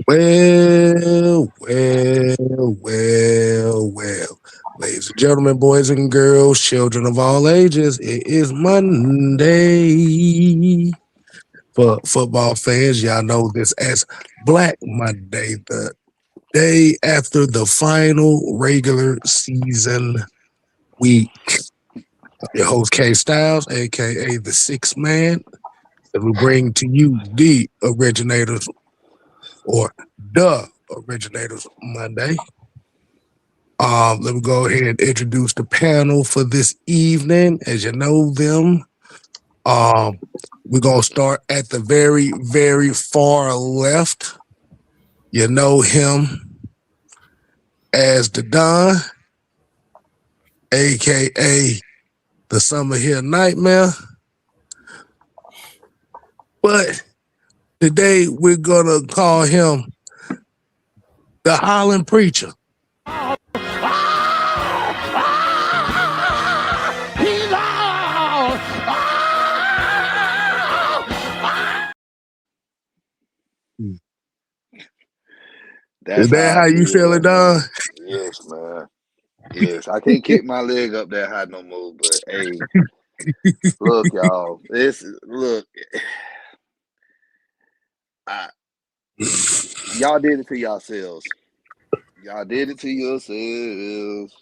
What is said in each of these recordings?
Well. Ladies and gentlemen, boys and girls, children of all ages, it is Monday. For football fans, y'all know this as Black Monday, the day after the final regular season week. Your host, K Styles, a.k.a. the Sixth Man, as we bring to you the Originators or the Originators Monday. Let me go ahead and introduce the panel for this evening. As you know them, we're going to start at the very, very far left. You know him as the Don, a.k.a. the Summer Hill Nightmare. But today we're going to call him the Holland Preacher. Is that how you feeling, Don? Yes, man. Yes, I can't kick my leg up that high no more. But hey, look, y'all. Y'all did it to yourselves. Y'all did it to yourselves.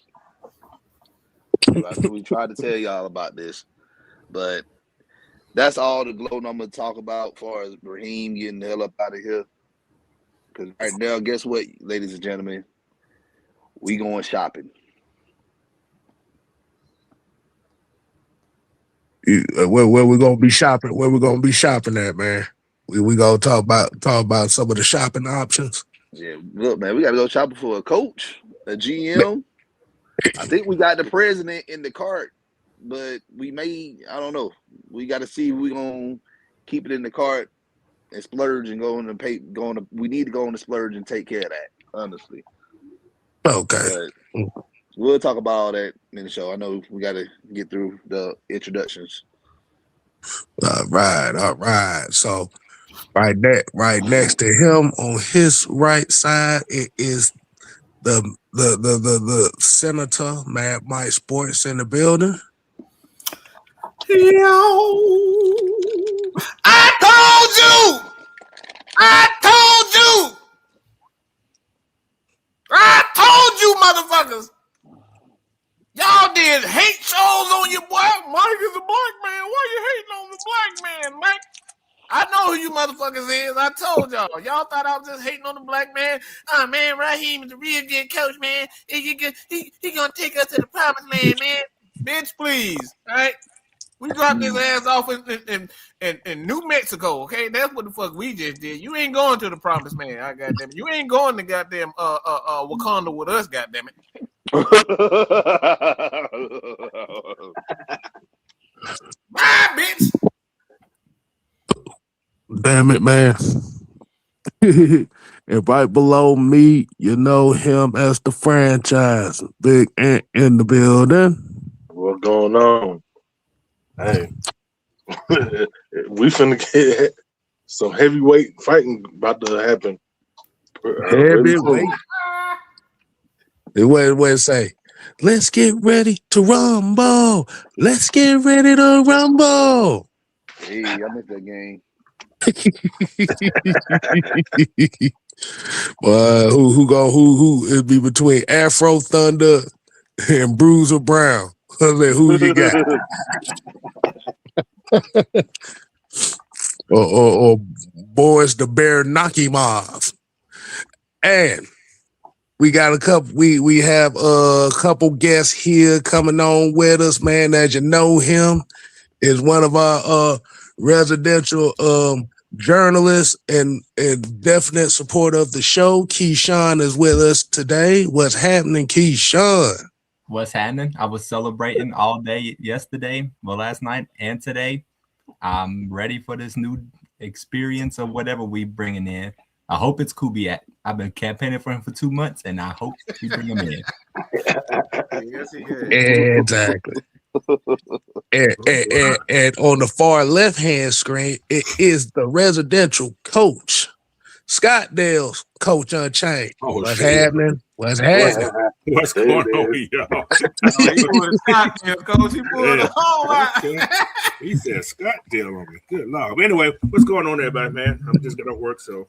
We tried to tell y'all about this, but that's all the glow number talk about as far as Raheem getting the hell up out of here. Because right now, guess what, ladies and gentlemen? We going shopping. Where we gonna be shopping? Where we gonna be shopping at, man? We gonna talk about some of the shopping options. Yeah, look, man, we gotta go shopping for a coach, a GM. I think we got the president in the cart, but I don't know. We got to see if we gonna keep it in the cart and splurge and we need to go on the splurge and take care of that, honestly. Okay. But we'll talk about all that in the show. I know we got to get through the introductions. All right. So right next to him on his right side, it is the Senator Mad Mike Sports in the building. I told you, motherfuckers. Y'all did hate shows on your boy. Mike is a black man. Why you hating on the black man, Mike? I know who you motherfuckers is. I told y'all. Y'all thought I was just hating on the black man. Oh, man, Raheem is a real good coach, man. He gonna take us to the promised land, man. Bitch, please. All right? We dropped his ass off in New Mexico, okay? That's what the fuck we just did. You ain't going to the promised land, I goddamn it. You ain't going to goddamn Wakanda with us, goddamn it. Bye, bitch. Damn it, man. And right below me, you know him as the franchise. Big Ant in the building. What's going on? Hey, we finna get some heavyweight fighting about to happen. Heavyweight. What it say? Let's get ready to rumble. Let's get ready to rumble. Hey, I missed that game. Who it'd be between Afro Thunder and Bruiser Brown? Who you got? or Boris the Bear Nakimov. And we got a couple. We have a couple guests here coming on with us, man. As you know, him is one of our residential journalists and definite supporter of the show. Keyshawn is with us today. What's happening, Keyshawn? What's happening? I was celebrating all day yesterday, last night and today. I'm ready for this new experience of whatever we bringing in. I hope it's Kubiak. I've been campaigning for him for 2 months, and I hope we bring him in. Exactly. And on the far left-hand screen, it is the residential coach, Scottsdale's Coach Unchained. Oh, What's shit. happening? What's happening? What's There going it on, is. y'all? He pulled a Scottsdale, coach. He pulled Yeah. a whole lot. Okay. He said Scottsdale on me. Good Lord. But anyway, what's going on, everybody, man? I'm just getting off work, so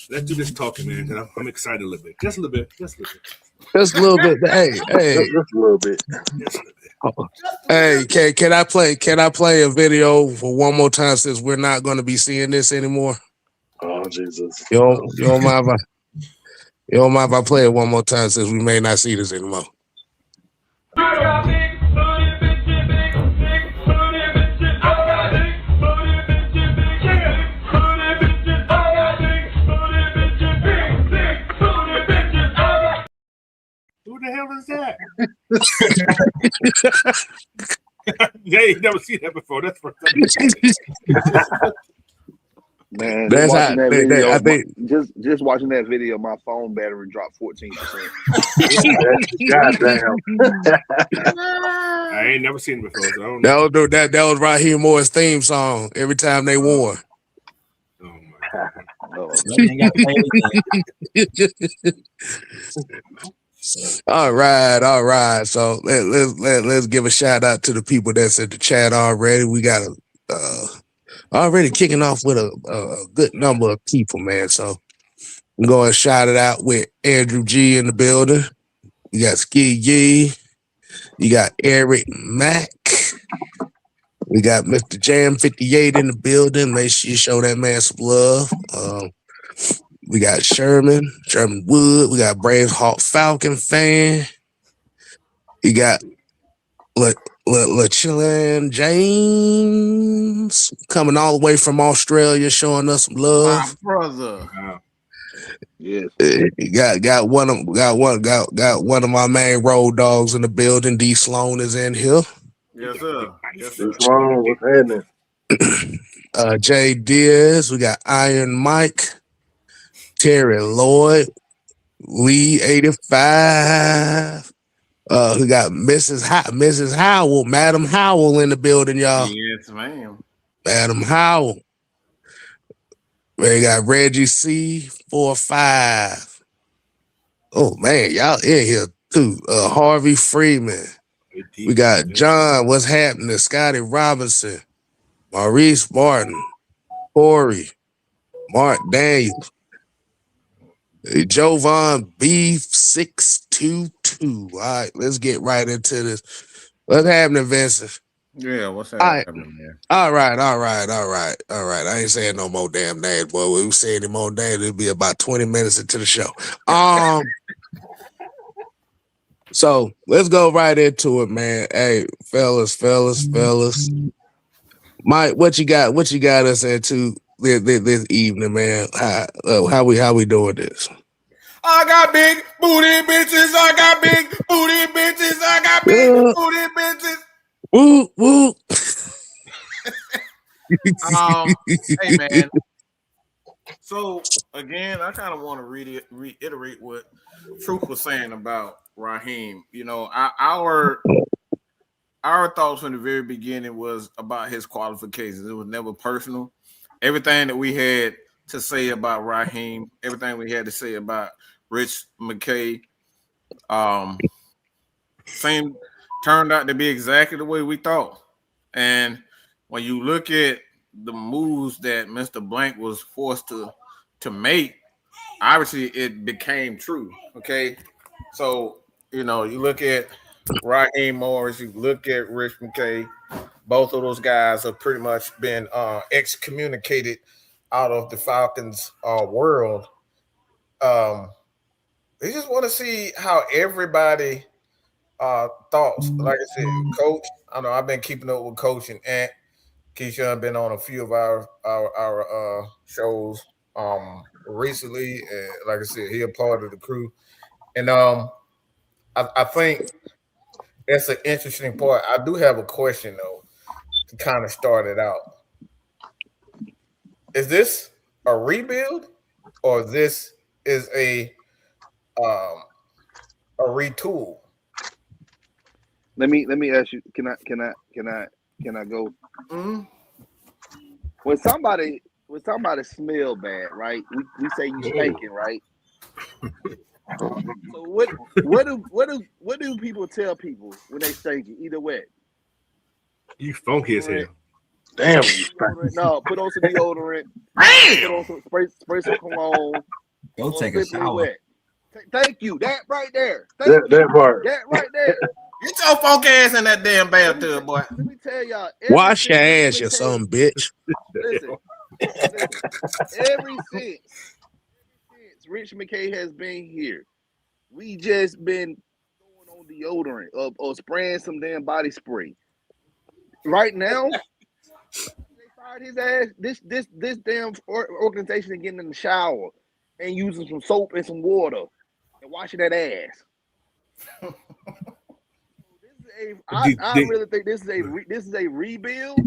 let's do this talking, man. 'Cause I'm excited a little bit. Just a little bit. Just a little bit. Just a little bit. Hey. Just a little bit. Just a little bit. Hey, can I play a video for one more time since we're not going to be seeing this anymore? Oh, Jesus. You don't mind if I play it one more time since we may not see this anymore? Who the hell is that? Yeah, you never seen that before. That's the first time. Man, That's just watching how- that that- video, I think- just watching that video, my phone battery dropped 14%. Goddamn. I ain't never seen it before, so I don't know. That was Raheem Morris' theme song every time they won. Oh my God. Oh, Ain't got paid. All right. So let's give a shout out to the people that's in the chat already. We got already kicking off with a good number of people, man. So I'm going to shout it out with Andrew G in the building. You got Ski Yee. You got Eric Mack. We got Mr. Jam 58 in the building. Make sure you show that man some love. We got Sherman Wood. We got Braveheart Falcon fan. You got LaChillan James coming all the way from Australia, showing us some My love. brother. Wow. yes. You got one of my main road dogs in the building. D Sloan is in here. Yes, sir. Yes, sir. What's wrong? What's happening? Jay Diaz. We got Iron Mike. Terry Lloyd. Lee 85. We got Mrs. Howell, Madam Howell in the building, y'all. Yes, ma'am. Madam Howell. We got Reggie C45. Oh man, y'all in here too. Harvey Freeman. We got John. What's happening? Scotty Robinson, Maurice Martin, Corey, Mark Daniels, Jovan Beef 622. All right, let's get right into this. What's happening, Vincent? Yeah, what's that? All right. happening there? All right. I ain't saying no more damn names, boy. We was saying any more names, it'll be about 20 minutes into the show. So let's go right into it, man. Hey, fellas. Mike, what you got us into this evening, man? How we doing this? I got big booty bitches. I got big booty bitches. I got big booty bitches. Woo. Hey man. So again, I kind of want to reiterate what Truth was saying about Raheem. You know, our thoughts from the very beginning was about his qualifications. It was never personal. Everything that we had to say about Raheem, everything we had to say about Rich McKay, turned out to be exactly the way we thought. And when you look at the moves that Mr. Blank was forced to make, obviously it became true. Okay. So, you know, you look at Raheem Morris, you look at Rich McKay, both of those guys have pretty much been excommunicated out of the Falcons world. They just want to see how everybody thoughts. Like I said, Coach, I know I've been keeping up with Coach and Ant. Keyshawn been on a few of our shows recently. Like I said, he a part of the crew. And I think that's an interesting part. I do have a question though to kind of start it out. Is this a rebuild or this is a retool? Let me ask you. Can I go? Mm-hmm. When somebody We're talking about it smell bad, right? We say you stinking, right? So what do people tell people when they stinking? Either way, You funky as hell. Damn, no, put on some deodorant. Put on some spray some cologne. Go take a Simply shower. wet. Thank you. That right there. that part. That right there. Get your folk ass in that damn bathtub, boy. Let me tell y'all. Wash your ass, you son of a bitch. Listen. Ever since Rich McKay has been here, we just been throwing on deodorant or spraying some damn body spray. Right now, they fired his ass. This damn organization is getting in the shower and using some soap and some water and washing that ass. I really think this is a rebuild,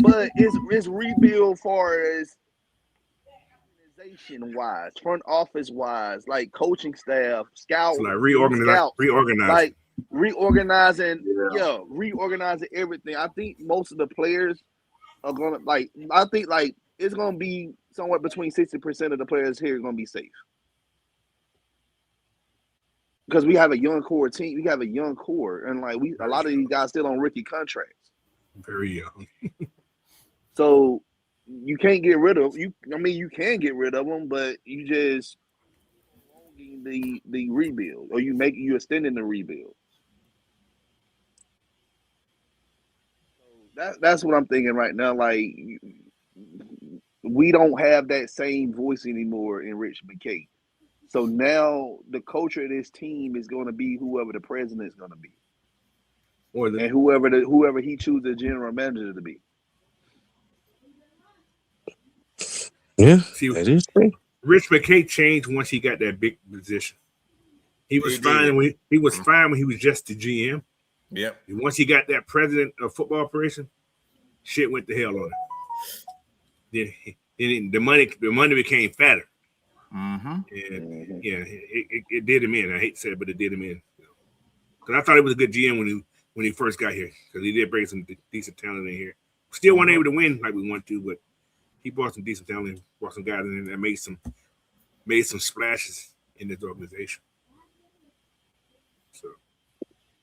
but it's rebuild far as organization wise, front office wise, like coaching staff, scout, So like reorganize, like reorganizing, reorganizing everything. I think most of the players are gonna I think it's gonna be somewhere between 60% of the players here are gonna be safe. Because we have a young core team, we have a young core, and a lot of these guys still on rookie contracts. Very young. So you can't get rid of you. I mean, you can get rid of them, but you just prolonging the rebuild, or you extending the rebuild. So that's what I'm thinking right now. Like, we don't have that same voice anymore in Rich McKay. So now the culture of this team is going to be whoever the president is going to be, and whoever he chooses the general manager to be. Yeah, See, that is true. Rich McKay changed once he got that big position. He was fine when he was just the GM. Yep. And once he got that president of football operation, shit went to hell on him. Then the money became fatter. Mm-hmm. And it did him in. I hate to say it, but it did him in. Because I thought he was a good GM when he first got here, because he did bring some decent talent in here. Still weren't able to win like we wanted to, but he brought some decent talent, brought some guys in that made some splashes in this organization. So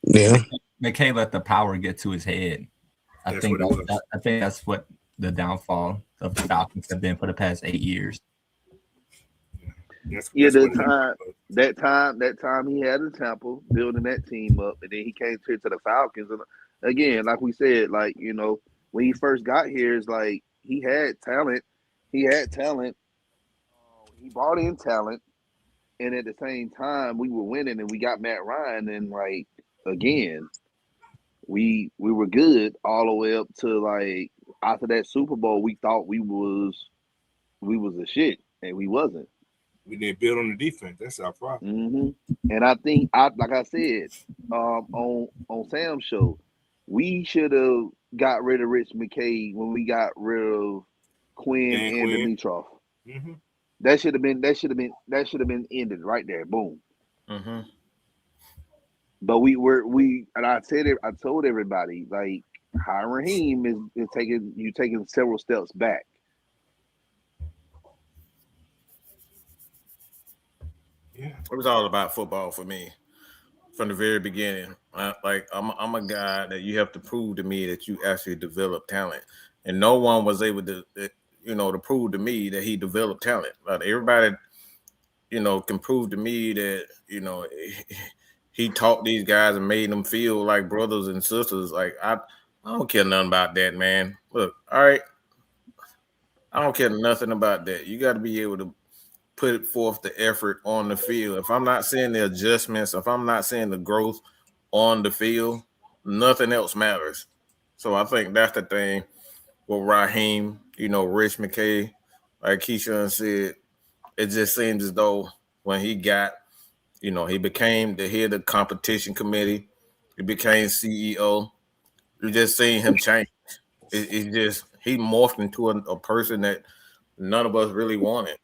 Yeah, McKay let the power get to his head. I think that's what the downfall of the Falcons have been for the past 8 years. That time he had in Tampa building that team up, and then he came here to the Falcons. And again, like we said, when he first got here, it's like he had talent. He brought in talent, and at the same time, we were winning, and we got Matt Ryan, and again, we were good all the way up to after that Super Bowl. We thought we was a shit, and we wasn't. We didn't build on the defense. That's our problem. Mm-hmm. And I think, like I said, on Sam's show, we should have got rid of Rich McKay when we got rid of Quinn and Dimitroff. Mm-hmm. That should have been ended right there. Boom. Mm-hmm. But I told everybody, hiring Raheem is taking several steps back. Yeah. It was all about football for me from the very beginning. I'm a guy that you have to prove to me that you actually develop talent, and no one was able to, to prove to me that he developed talent. Like, everybody, can prove to me that, he taught these guys and made them feel like brothers and sisters. Like, I don't care nothing about that, man. Look, all right, I don't care nothing about that. You got to be able to put forth the effort on the field. If I'm not seeing the adjustments, if I'm not seeing the growth on the field, nothing else matters. So I think that's the thing with Raheem, Rich McKay, like Keyshawn said, it just seems as though when he got, he became the head of the competition committee, he became CEO, you just seen him change. He morphed into a person that none of us really wanted.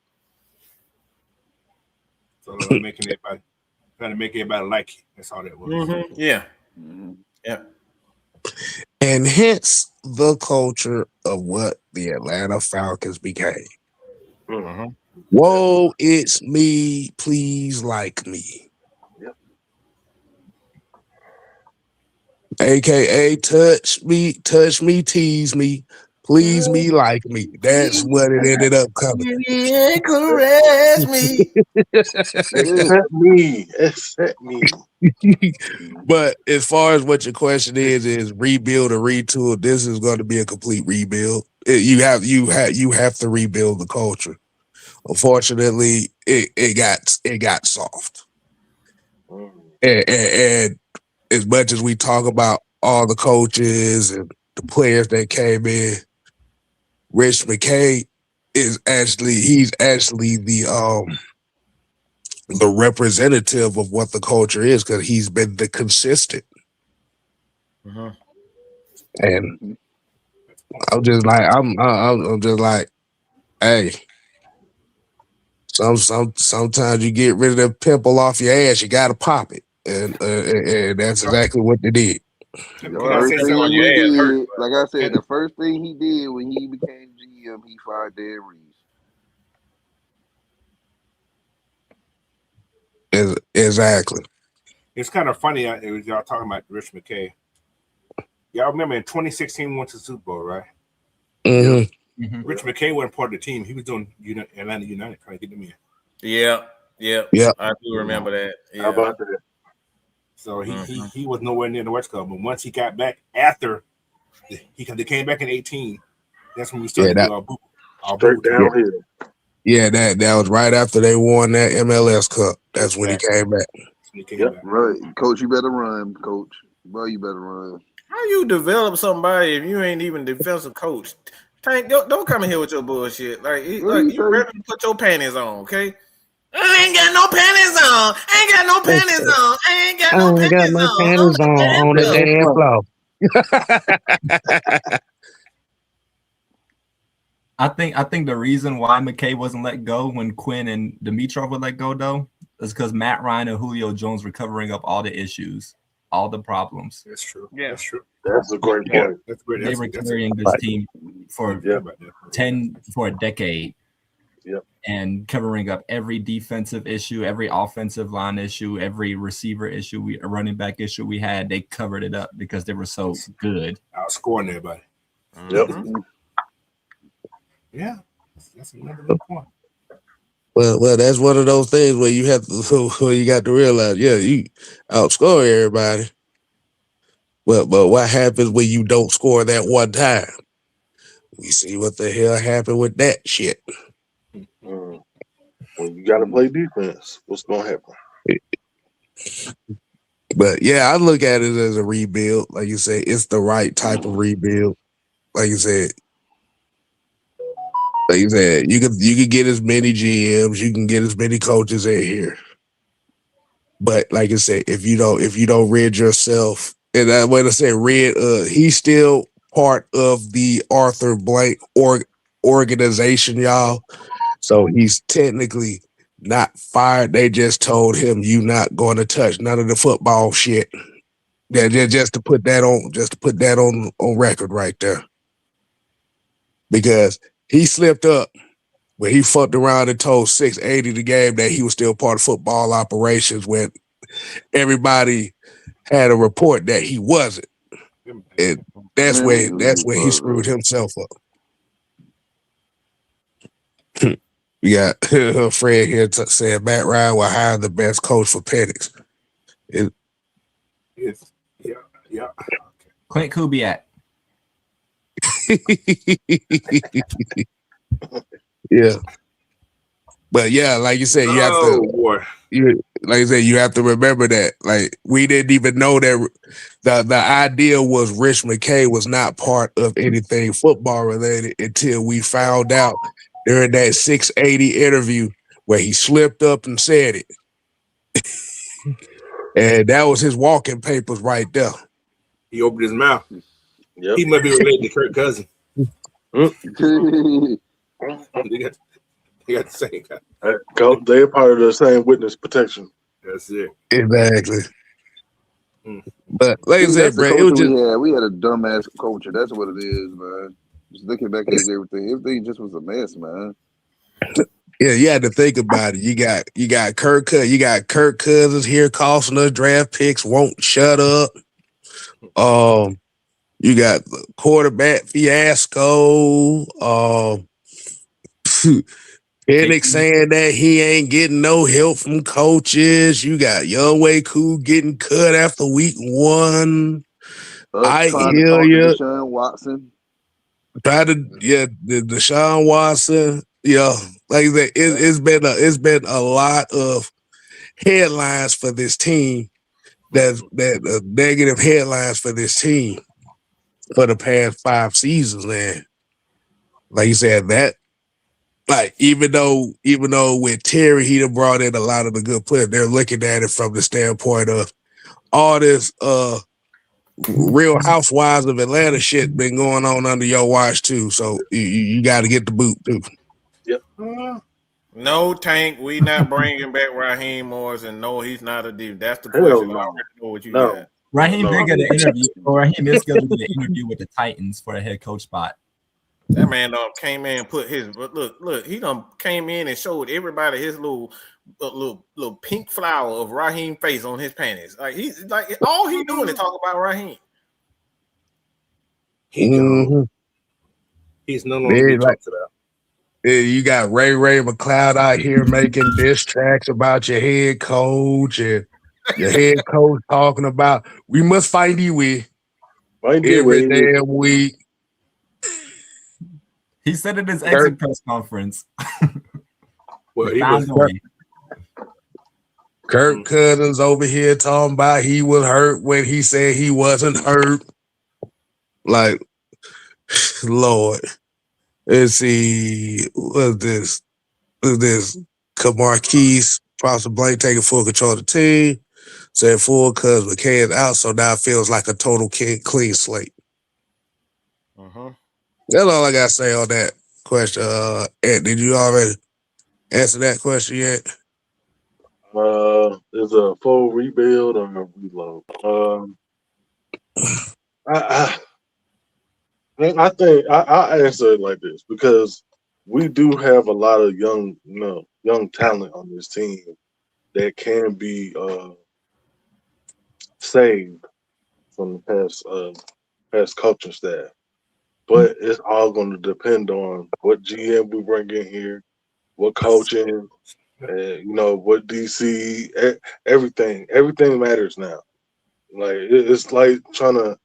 So trying to make everybody like you. That's all that was. Mm-hmm. Yeah. Mm-hmm. Yeah. and hence the culture of what the Atlanta Falcons became. Mm. Whoa, it's me. Please like me. Yep. AKA touch me, tease me, please me, like me. That's what it ended up coming. Yeah, caress me. Accept me. Accept me. But as far as what your question is rebuild or retool, this is going to be a complete rebuild. You have to rebuild the culture. Unfortunately, it got soft. Mm. And as much as we talk about all the coaches and the players that came in, Rich McKay he's actually the representative of what the culture is because he's been the consistent. And I'm just like, hey, sometimes you get rid of the pimple off your ass, you gotta pop it, and that's exactly what they did. Can I First say thing something? he your ass did, hurt, like I said, the first thing he did when he became GM, he fired Dan Reeves. Exactly. It's kind of funny y'all talking about Rich McKay. Y'all remember in 2016 we went to the Super Bowl, right? Mm-hmm. Rich McKay wasn't part of the team. He was doing Atlanta United trying to get them in. Yeah. Yeah. I do remember that. Yeah. How about that? So he was nowhere near the West Coast. But once he got back after they came back in 18, that's when we started to do our Straight boot. downhill. Yeah, that was right after they won that MLS Cup. That's when he came back. Yep. Right, Coach, you better run, Coach. Bro, you better run. How you develop somebody if you ain't even defensive coach? Tank, don't come in here with your bullshit. Like you ready to put your panties on, okay? I ain't got no panties on. I ain't got no panties on. I ain't got no panties on the damn floor. I think the reason why McKay wasn't let go when Quinn and Dimitrov were let go though is because Matt Ryan and Julio Jones were covering up all the issues, all the problems. That's true. Yeah. That's true. That's a great point. That's great. They were carrying this team for a decade. Yep. And covering up every defensive issue, every offensive line issue, every receiver issue, a running back issue we had, they covered it up because they were so good. Outscoring everybody. Yep. Yeah. That's another good point. Well, that's one of those things where you have to, where you got to realize, yeah, you outscore everybody. But what happens when you don't score that one time? We see what the hell happened with that shit. When you got to play defense, what's going to happen? But yeah, I look at it as a rebuild. Like you say, it's the right type of rebuild. Like you said, you can get as many GMs, you can get as many coaches in here. But like I said, if you don't rid yourself, and when I say rid, he's still part of the Arthur Blank organization, y'all. So he's technically not fired. They just told him you not going to touch none of the football shit. Yeah, just to put that on record right there. Because he slipped up when he fucked around and told 680 the game that he was still part of football operations when everybody had a report that he wasn't. And that's where he screwed himself up. We got a friend here saying Matt Ryan will hire the best coach for Penix. Yeah. Clint Kubiak. Yeah. But yeah, like you said, you have to remember that. Like, we didn't even know that the idea was Rich McKay was not part of anything football related until we found out during that 680 interview where he slipped up and said it. And that was his walking papers right there. He opened his mouth. Yep. He might be related to Kirk Cousins. They got the same guy. They're part of the same witness protection. That's it. Exactly. But like I See, said, that's the bro, it was culture just we had. We had a dumbass culture. That's what it is, man. Just looking back at everything just was a mess, man. yeah. You had to think about it. You got Kirk Cousins here costing us draft picks. Won't shut up. You got the quarterback fiasco. Penix saying that he ain't getting no help from coaches. You got Younghoe Koo getting cut after week 1. Us I trying to hear talk to you. Deshaun Watson. The Deshaun Watson. Yeah, like that. It's been a lot of headlines for this team. That negative headlines for this team for the past 5 seasons, man. Like you said, that like even though with Terry he done brought in a lot of the good players, they're looking at it from the standpoint of all this Real Housewives of Atlanta shit been going on under your watch too. So you got to get the boot too. Yep. No, Tank, we not bringing back Raheem Morris, and no, he's not a div. That's the Hell question. no. I already know what you No. got. Raheem No. did get an interview, or Raheem is going to get an interview with the Titans for a head coach spot. That man came in and put his look. He done came in and showed everybody his little pink flower of Raheem face on his panties. Like he's like all he doing is talk about Raheem. He's no longer being talked about. You got Ray McLeod out here making diss tracks about your head coach, and your head coach talking about we must find you with every damn week. He said in his exit press conference. Well, he was Kirk Cousins over here talking about he was hurt when he said he wasn't hurt. Like, Lord. Let's see. What's this? Marquise possibly taking full control of the team. Said full because McKay is out, so now it feels like a total clean slate. That's all I got to say on that question. Ed, did you already answer that question yet? Is a full rebuild or a reload? I think I answer it like this because we do have a lot of young talent on this team that can be saved from the past coaching staff. But it's all going to depend on what GM we bring in here, what coaching, what DC, everything. Everything matters now. Like it's like trying to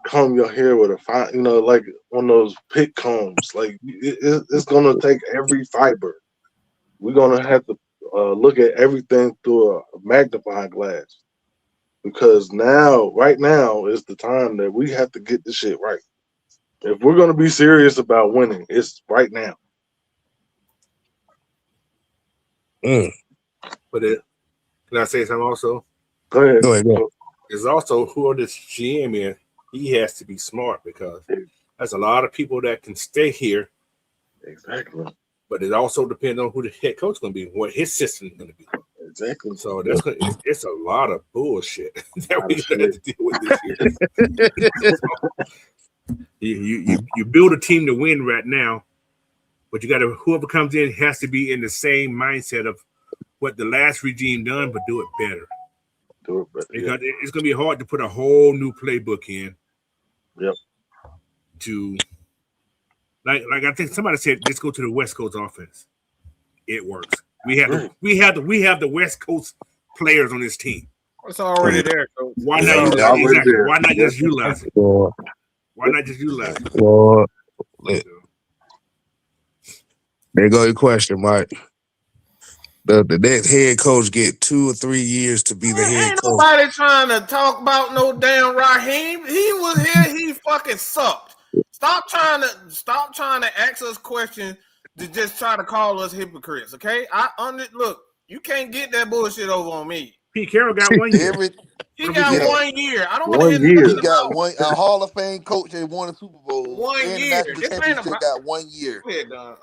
comb your hair with a fine, like one of those pick combs. Like it's going to take every fiber. We're going to have to look at everything through a magnifying glass because right now is the time that we have to get this shit right. If we're going to be serious about winning, it's right now. But can I say something also? Go ahead. It's also who this GM is. He has to be smart because there's a lot of people that can stay here. Exactly. But it also depends on who the head coach is going to be, what his system is going to be. Exactly. So it's a lot of bullshit that we're going to have to deal with this year. You build a team to win right now, but you got to whoever comes in has to be in the same mindset of what the last regime done, but do it better. Because it's going to be hard to put a whole new playbook in. Yep. To like I think somebody said, let's go to the West Coast offense. It works. We have the West Coast players on this team. It's already there, Coach. Why not? Why not just utilize it? Why not just utilize it? Well, there go your question, Mike. The next head coach get 2 or 3 years to be the head ain't coach. Nobody trying to talk about no damn Raheem. He was here. He fucking sucked. Stop trying to ask us questions to just try to call us hypocrites. Okay, look. You can't get that bullshit over on me. Pete Carroll got 1 year. He got 1 year. I don't want to 1 hear year. He got a Hall of Fame coach that won a Super Bowl. 1 and year. National championship got 1 year.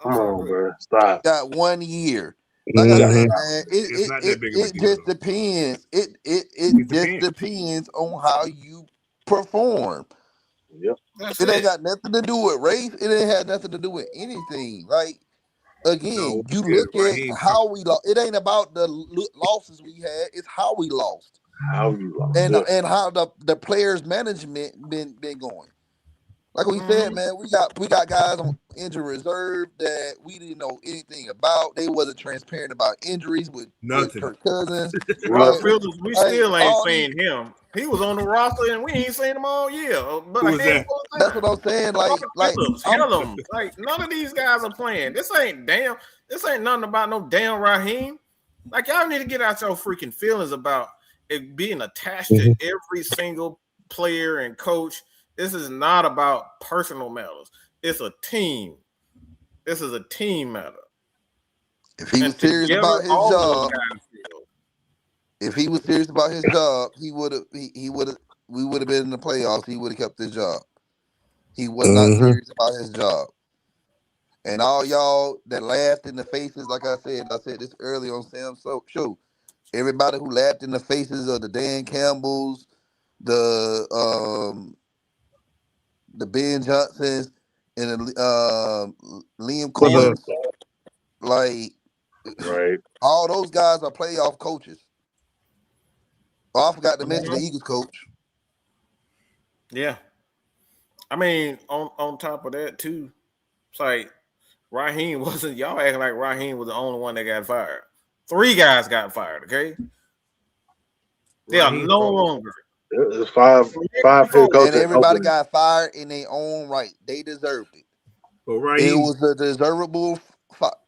Come on, bro. Stop. Got 1 year. Like I Mhm. said, man, It's not that big of a it deal. just depends. It It just depends. depends on how you perform. Yep. That's It ain't it. got nothing to do with race. It ain't had nothing to do with anything. Like No, again, you yeah, look at Raheem. how we lost. It ain't about the losses we had. It's how we lost How you lost? and Yeah. and how the players management been going. Like we said, Mhm. man, we got guys on injury reserve that we didn't know anything about. They wasn't transparent about injuries with Nothing. Kirk Cousins. Paul Like, Nothing. Phillips, we like still ain't all these. seen him. He was on the roster and we ain't seen him all year, but Who a was that? handful of That's times. what I'm saying. Paul Like Phillips, I'm Hillum, like none of these guys are playing. This ain't nothing about no damn Raheem. Like y'all need to get out your freaking feelings about it being attached to Mhm. every single player and coach. This is not about personal matters. It's a team. This is a team matter. if he was And serious together, about his all those job, guys feel. if he was serious about his job, he would have he would have we would have been in the playoffs. He would have kept his job. He was not Mhm. serious about his job. And all y'all that laughed in the faces, like I said this early on Sam's show. Everybody who laughed in the faces of the Dan Campbells, the Ben Johnsons, and the Liam For the Coens, like Right. all those guys are playoff coaches. Oh, I forgot to mention the Mhm. Eagles coach. Yeah. I mean, on top of that too, it's like Raheem wasn't y'all acting like Raheem was the only one that got fired. 3 guys got fired, okay? They are Raheem no fault. longer It's five head Coach. And coaches. everybody got fired in their own right. They deserved it. But It Raheem, was a deservable.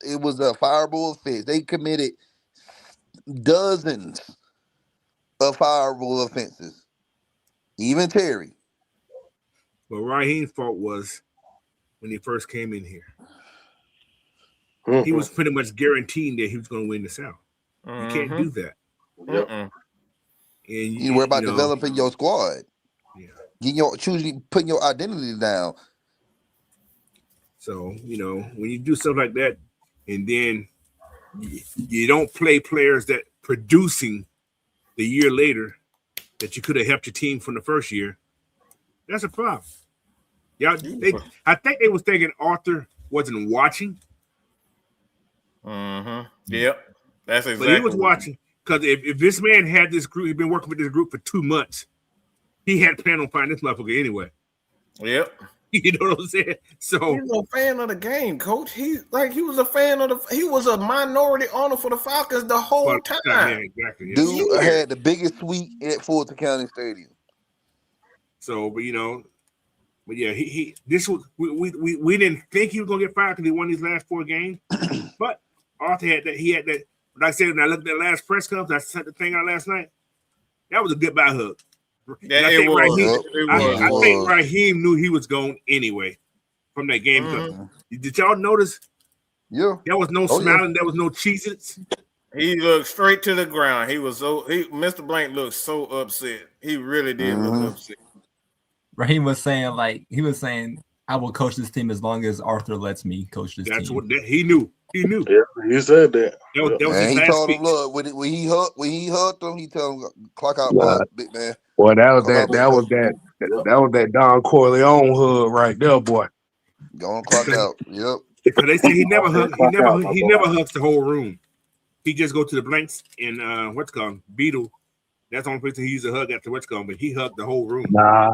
It was a fireable offense. They committed dozens of fireable offenses. Even Terry. Raheem's fault was when he first came in here. He Mhm. was pretty much guaranteeing that he was going to win the South. You can't do that. Yep. And You worry about developing your squad. yeah. Putting your identity down. So when you do stuff like that, and then you don't play players that producing the year later that you could have helped your team from the first year, that's a problem. Yeah, I think they was thinking Arthur wasn't watching. Yep. That's exactly But he was watching, because if this man had this group, he'd been working with this group for 2 months. He had planned on finding this motherfucker anyway. Yep. You know what I'm saying? So he's a fan of the game, coach. He was a fan of he was a minority owner for the Falcons the whole time. Yeah, exactly. Yeah. Dude had the biggest suite at Fulton County Stadium. So, but yeah, he this was we didn't think he was gonna get fired because he won these last 4 games. But Arthur had that. He had that. Like I said, when I looked at that last press conference, I sent the thing out last night. That was a goodbye hug. Yeah, it was. I think Raheem knew he was going anyway from that game. Did y'all notice? Yeah. There was no smiling. There was no Cheez-Its. He looked straight to the ground. Mr. Blank looked so upset. He really did look upset. Raheem was saying, I will coach this team as long as Arthur lets me coach this team. That's what he knew. He knew. Yeah, he said that. That was his he last told speech. him, look, when he hugged him, he told him, clock out, big man. Boy, that was that Don Corleone hood right there, boy. Go on, clock out. Yep. Because they say he never hugs the whole room. He just go to the Blanks and what's called Beetle. That's the only person he used to hug after what's called, but he hugged the whole room. Nah.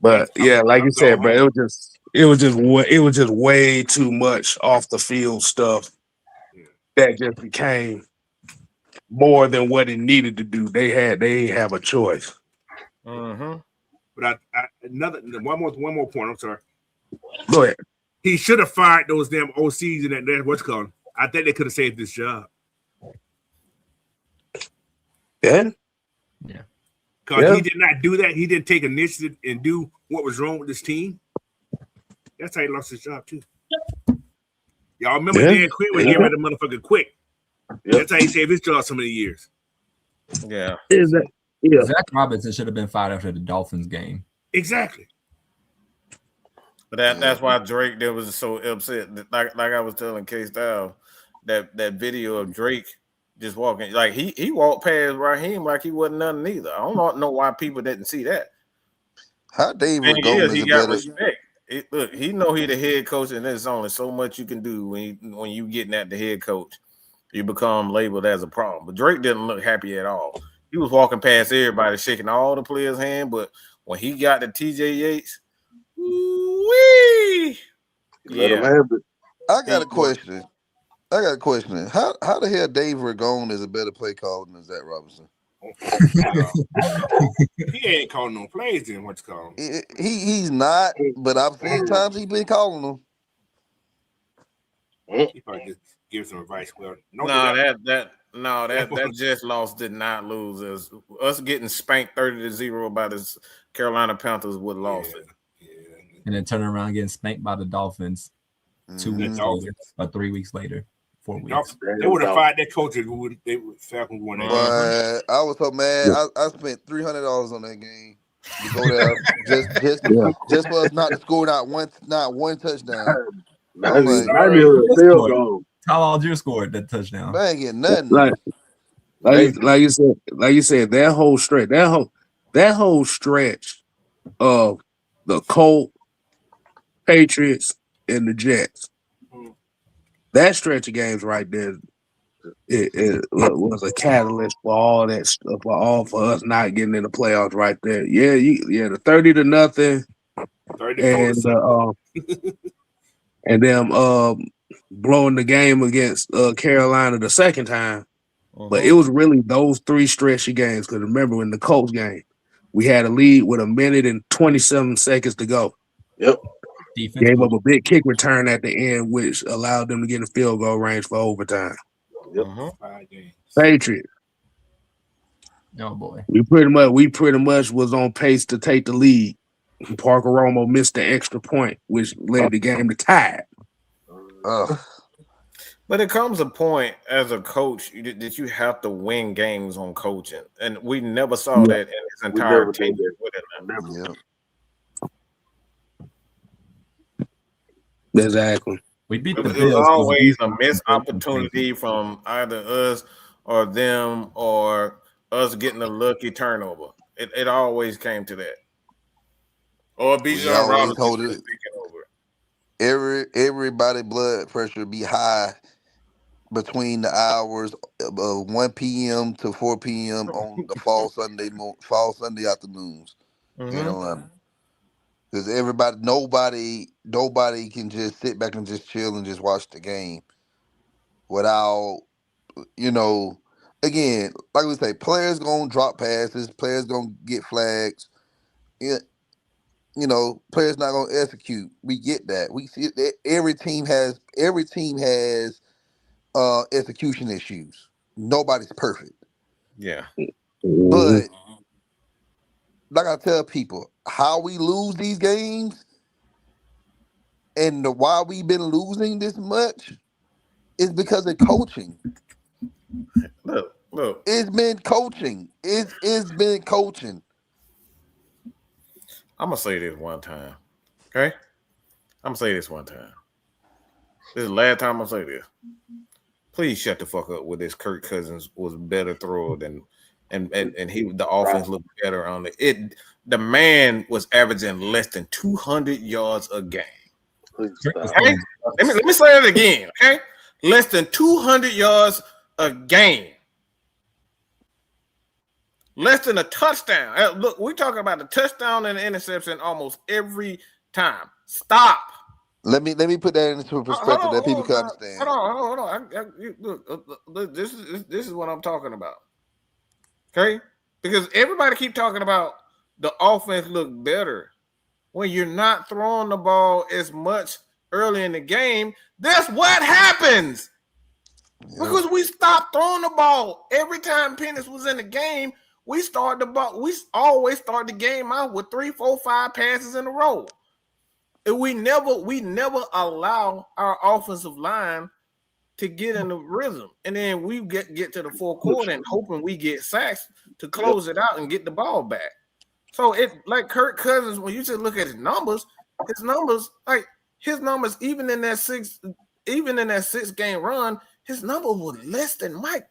But yeah, like you said, bro, it was just way too much off the field stuff that just became more than what it needed to do. They have a choice. But one more point. I'm sorry. Go ahead. He should have fired those damn OCs and that what's called. I think they could have saved this job. Yeah. Because he did not do that. He didn't take initiative and do what was wrong with this team. That's how he lost his job too. Y'all remember Dan Quinn was getting rid of the motherfucker quick. That's how he saved his job so many years. Yeah. Zach Robinson should have been fired after the Dolphins game. Exactly. But that's why Drake there was so upset. Like I was telling K-Style, that video of Drake just walking, like he walked past Raheem like he wasn't nothing either. I don't know why people didn't see that. How Dave Thing is, Ragone he is a got better. respect. Look, he know he the head coach, and there's only so much you can do when you getting at the head coach. You become labeled as a problem. But Drake didn't look happy at all. He was walking past everybody, shaking all the players' hand. But when he got to TJ Yates, wee, Let him yeah. have it. I got a question. How the hell Dave Ragone is a better play caller than Zach Robinson? He ain't calling no plays then. What's called? He's not, but I've seen times he been calling them. He probably just give some advice. Well, that Jets loss did not lose. Us getting spanked 30-0 by the Carolina Panthers would have lost it. Yeah. And then turn around getting spanked by the Dolphins 2 weeks later, or 3 weeks later, 4 weeks. They would have fired that coach if Falcons won that. But I was so mad. I spent $300 on that game to go there just for us not to score not one touchdown. Not even a field goal. Tyler Algier scored that touchdown. I ain't getting nothing. Like you said, that whole stretch of the Colts, Patriots, and the Jets. That stretch of games right there, it was a catalyst for all that stuff, for us not getting in the playoffs right there. Yeah, the 30-0, and them blowing the game against Carolina the second time. But it was really those three stretchy games. Because remember, in the Colts game, we had a lead with 1 minute and 27 seconds to go. Yep. Defense gave up a big kick return at the end, which allowed them to get in field goal range for overtime. Yep. Patriots. Oh boy. We pretty much was on pace to take the lead. Parker Romo missed the extra point, which led the game to tie. But it comes a point as a coach that you have to win games on coaching, and we never saw that in this entire team. Exactly. We beat the Bills. Bills. There's always a missed opportunity from either us or them, or us getting a lucky turnover. It always came to that. Or Bijan Robinson taking over. Everybody blood pressure be high between the hours of 1 p.m. to 4 p.m. on the fall Sunday afternoons in Atlanta. Because nobody can just sit back and just chill and just watch the game without, again, like we say, players gonna drop passes, players gonna get flags. Players not gonna execute. We get that. We see that every team has execution issues. Nobody's perfect. Yeah. But like I tell people, how we lose these games and why we've been losing this much is because of coaching. Look. It's been coaching. It's been coaching. I'm gonna say this one time. Okay? I'm gonna say this one time. This is the last time I'm gonna say this. Please shut the fuck up with this. Kirk Cousins was a better thrower than and the offense looked better on it. The man was averaging less than 200 yards a game. Okay? Let me say it again, okay? Less than 200 yards a game. Less than a touchdown. Look, we're talking about the touchdown and the interception almost every time. Stop. Let me put that into perspective that people can understand. Hold on. Look, this is what I'm talking about. Okay? Because everybody keep talking about the offense look better. When you're not throwing the ball as much early in the game, that's what happens. Yeah. Because we stopped throwing the ball. Every time Pennis was in the game, we always start the game out with 3, 4, 5 passes in a row. And we never allow our offensive line to get in the rhythm. And then we get to the fourth quarter and hoping we get sacks to close it out and get the ball back. So it like Kirk Cousins, when you just look at his numbers, his numbers, even in that 6-game run, his number was less than Mike.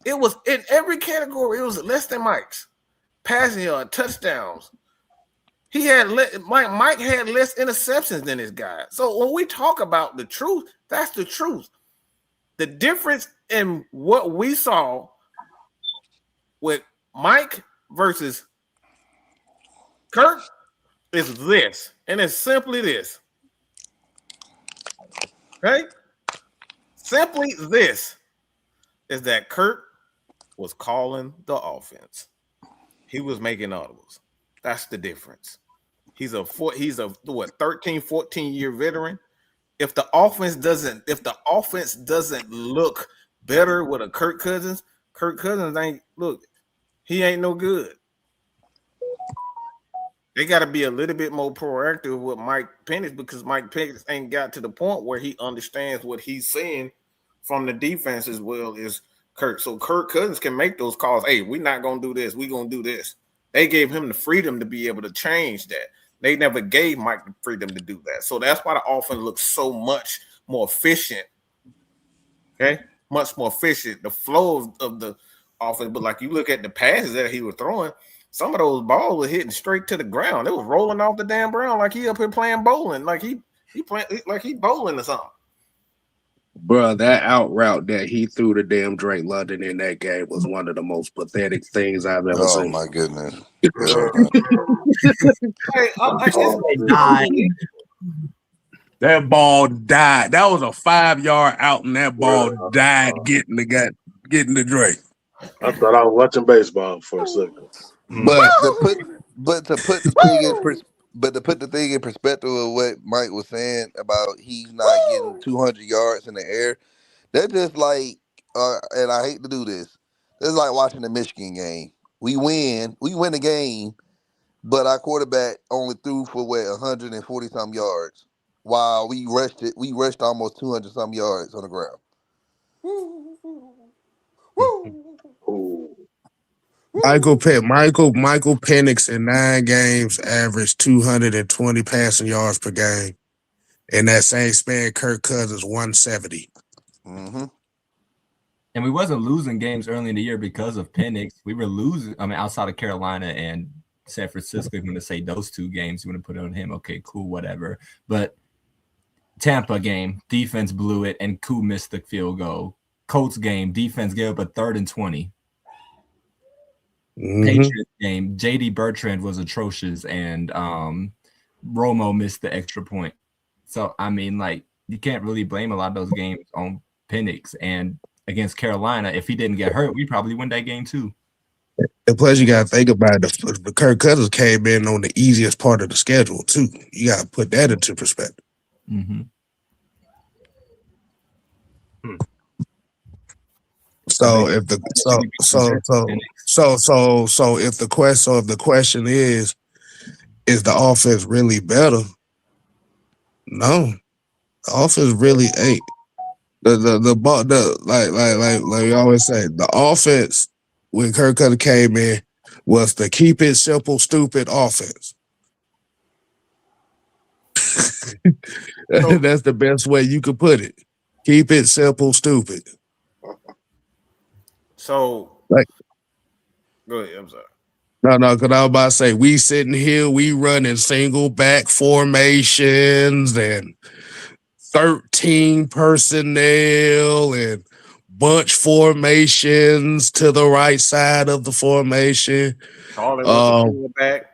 It was in every category. It was less than Mike's. Passing yard, touchdowns. He had Mike had less interceptions than this guy. So when we talk about the truth, that's the truth. The difference in what we saw with Mike versus Kirk is this, and it's simply this. Okay? Simply this is that Kirk was calling the offense. He was making audibles. That's the difference. He's a 13, 14-year veteran. If the offense doesn't look better with a Kirk Cousins he ain't no good. They got to be a little bit more proactive with Mike Penix because Mike Penix ain't got to the point where he understands what he's saying from the defense as well as Kirk. So Kirk Cousins can make those calls. Hey, we're not going to do this. We're going to do this. They gave him the freedom to be able to change that. They never gave Mike the freedom to do that. So that's why the offense looks so much more efficient. Okay? Much more efficient. The flow of the offense. But like you look at the passes that he was throwing, some of those balls were hitting straight to the ground. It was rolling off the damn ground like he up here playing bowling. Like he bowling or something. Bro, that out route that he threw to damn Drake London in that game was one of the most pathetic things I've ever seen. Oh my goodness! That ball died. That was a 5-yard out, and that ball died getting the Drake. I thought I was watching baseball for a second. But to put the thing in perspective of what Mike was saying about he's not getting 200 yards in the air, that's just like, and I hate to do this, it's like watching the Michigan game. We win the game, but our quarterback only threw for 140 some yards, while we rushed almost 200 some yards on the ground. Michael Penix in 9 games averaged 220 passing yards per game. In that same span, Kirk Cousins 170. Mm-hmm. And we wasn't losing games early in the year because of Penix. We were losing. I mean, outside of Carolina and San Francisco, if you want to say those 2 games, you want to put it on him. Okay, cool, whatever. But Tampa game, defense blew it, and Koo missed the field goal. Colts game, defense gave up a 3rd and 20. Mm-hmm. Patriots game, J.D. Bertrand was atrocious, and Romo missed the extra point. So, I mean, like, you can't really blame a lot of those games on Penix. And against Carolina, if he didn't get hurt, we probably win that game too. And plus, you got to think about it. The Kirk Cousins came in on the easiest part of the schedule too. You got to put that into perspective. Mm-hmm. So if the question is the offense really better? No, the offense really ain't. Like we always say, the offense when Kirk Cousins came in was the keep it simple, stupid offense. That's the best way you could put it. Keep it simple, stupid. So, like, go ahead. I'm sorry. No, because I was about to say, we sitting here, we running single back formations and 13 personnel and bunch formations to the right side of the formation. Back.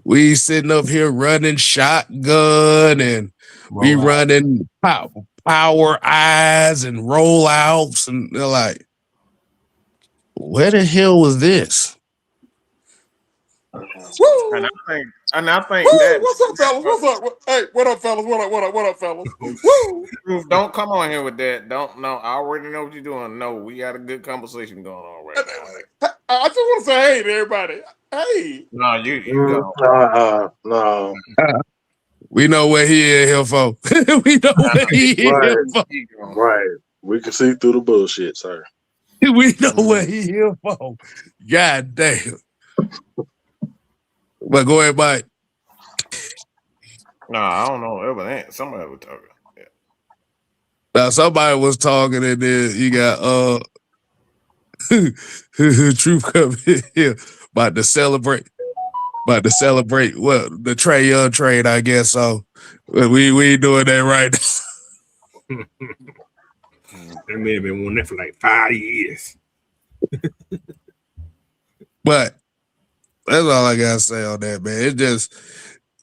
We sitting up here running shotgun and we running power eyes and rollouts, and they're like, where the hell was this? And I think that, what's up, fellas? What's up? Hey, what up, fellas? What up, fellas? Woo! Don't come on here with that. Don't know. I already know what you're doing. No, we got a good conversation going on right now. I just want to say hey to everybody. Hey. No, you No. We know what he is here for. We know what he is here for. Right. We can see through the bullshit, sir. We know what he here for. God damn. But go ahead, Mike. Nah, I don't know. It was somebody was talking. Yeah. Now somebody was talking, and then you got Truth come in here about to celebrate what the Trae Young trade, I guess. So we ain't doing that right now. That man been wanting that for like 5 years. But that's all I gotta say on that, man. It just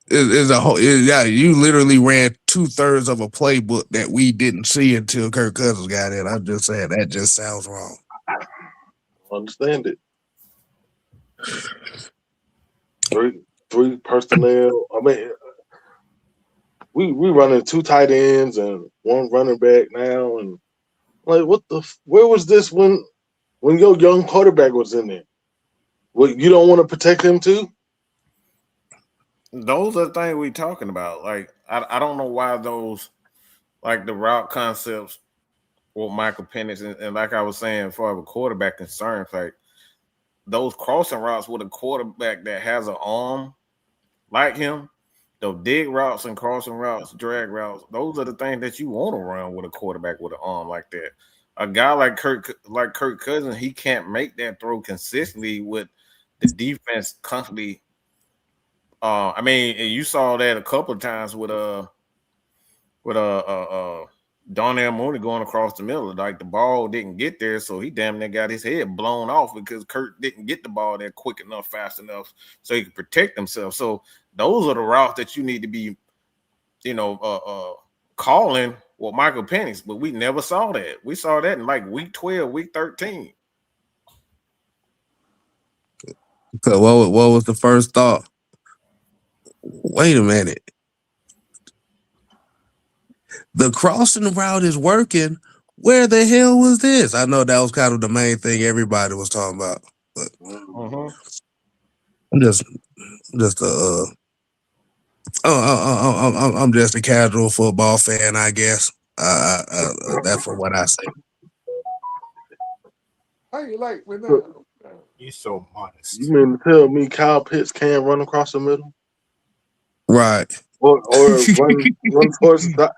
it's a whole yeah. You literally ran 2/3 of a playbook that we didn't see until Kirk Cousins got in. I'm just saying that just sounds wrong. Understand it. Three personnel. I mean, we running 2 tight ends and 1 running back now, and like where was this when your young quarterback was in there? Well, you don't want to protect him too? Those are the things we talking about. Like, I don't know why those, like the route concepts with Michael Penix, and like I was saying, for a quarterback concerns, like those crossing routes with a quarterback that has an arm like him, those dig routes and crossing routes, drag routes, those are the things that you want to run with a quarterback with an arm like that. A guy like Kirk Cousins, he can't make that throw consistently with the defense constantly. I mean, you saw that a couple of times with Darnell Mooney going across the middle. Like the ball didn't get there, so he damn near got his head blown off because Kurt didn't get the ball there quick enough, fast enough, so he could protect himself. So those are the routes that you need to be, calling with Michael Penix. But we never saw that. We saw that in like week 12, week 13. So what was the first thought? Wait a minute. The crossing route is working. Where the hell was this? I know that was kind of the main thing everybody was talking about, but I'm just I'm just a casual football fan, I guess. That's for what I say. How you like with that? He's so modest. You mean to tell me Kyle Pitts can't run across the middle? Right. Or run towards the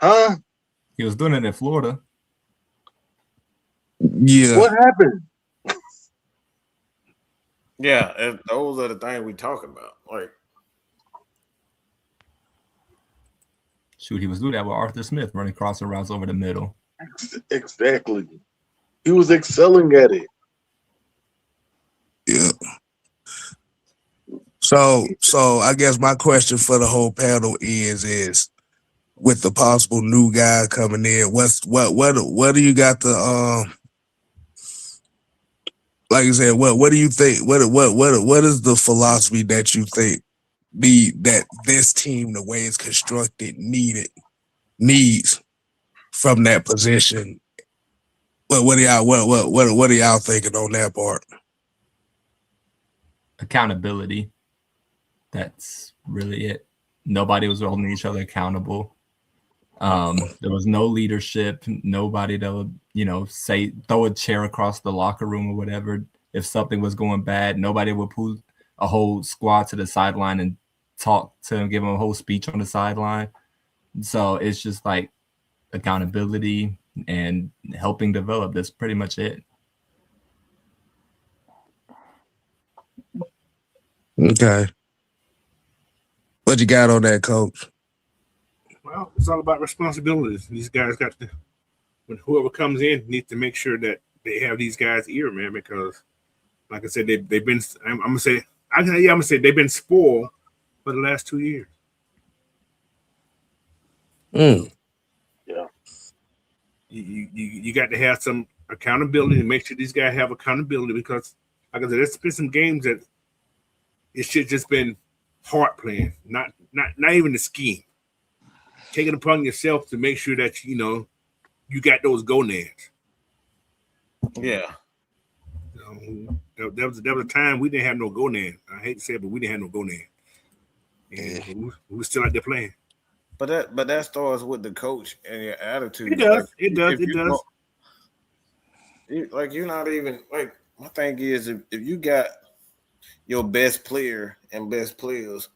huh? He was doing it in Florida. Yeah. What happened? Yeah, those are the things we talking about. Like, shoot, he was doing that with Arthur Smith, running crossing routes over the middle. Exactly. He was excelling at it. Yeah. So I guess my question for the whole panel is with the possible new guy coming in, what do you got the like you said, what do you think? What is the philosophy that you think that this team, the way it's constructed, needs from that position? What are y'all thinking on that part? Accountability. That's really it. Nobody was holding each other accountable. There was no leadership, nobody that would, say, throw a chair across the locker room or whatever. If something was going bad, nobody would pull a whole squad to the sideline and talk to him, give him a whole speech on the sideline. So it's just like accountability and helping develop. That's pretty much it. Okay. What you got on that, Coach? Well, it's all about responsibilities. These guys got to, when whoever comes in needs to make sure that they have these guys' ear, man, because like I said, they've been, I'm gonna say they've been spoiled for the last 2 years. Yeah. You got to have some accountability and make sure these guys have accountability, because like I said, there's been some games that it should just been hard playing, not even the scheme. Take it upon yourself to make sure that you got those gonads. yeah. There was a time we didn't have no gonad. I hate to say it, but we didn't have no gonad. And we were still out there playing. But that starts with the coach and your attitude. It does. Like, It does. Like, you're not even, like, my thing is, if you got your best player and best players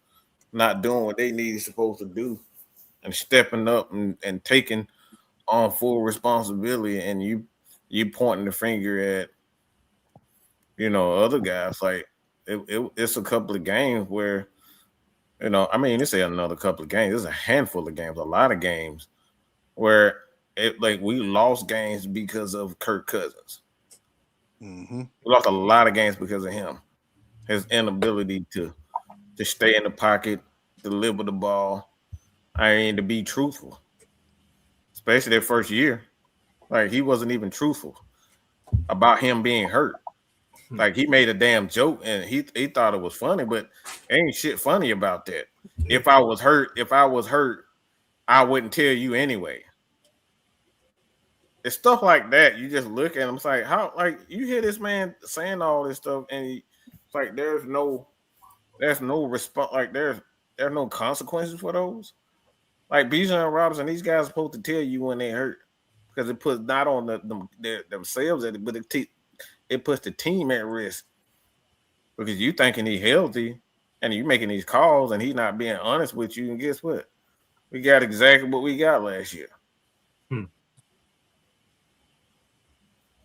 not doing what they need supposed to do and stepping up and taking on full responsibility, and you pointing the finger at other guys. Like it's a couple of games where I mean, it's another couple of games. There's a handful of games, a lot of games where we lost games because of Kirk Cousins. Mm-hmm. We lost a lot of games because of him, his inability to stay in the pocket, deliver the ball, to be truthful, especially that first year. Like, he wasn't even truthful about him being hurt. Like, he made a damn joke and he thought it was funny, but ain't shit funny about that. If I was hurt, I wouldn't tell you anyway. It's stuff like that. You just look at him, it's like, how, like, you hear this man saying all this stuff, and it's like there's no response, like there's no consequences for those. Like Bijan Robinson, these guys are supposed to tell you when they hurt, because it puts not on themselves at it, but it puts the team at risk, because you thinking he's healthy and you making these calls and he's not being honest with you. And guess what? We got exactly what we got last year.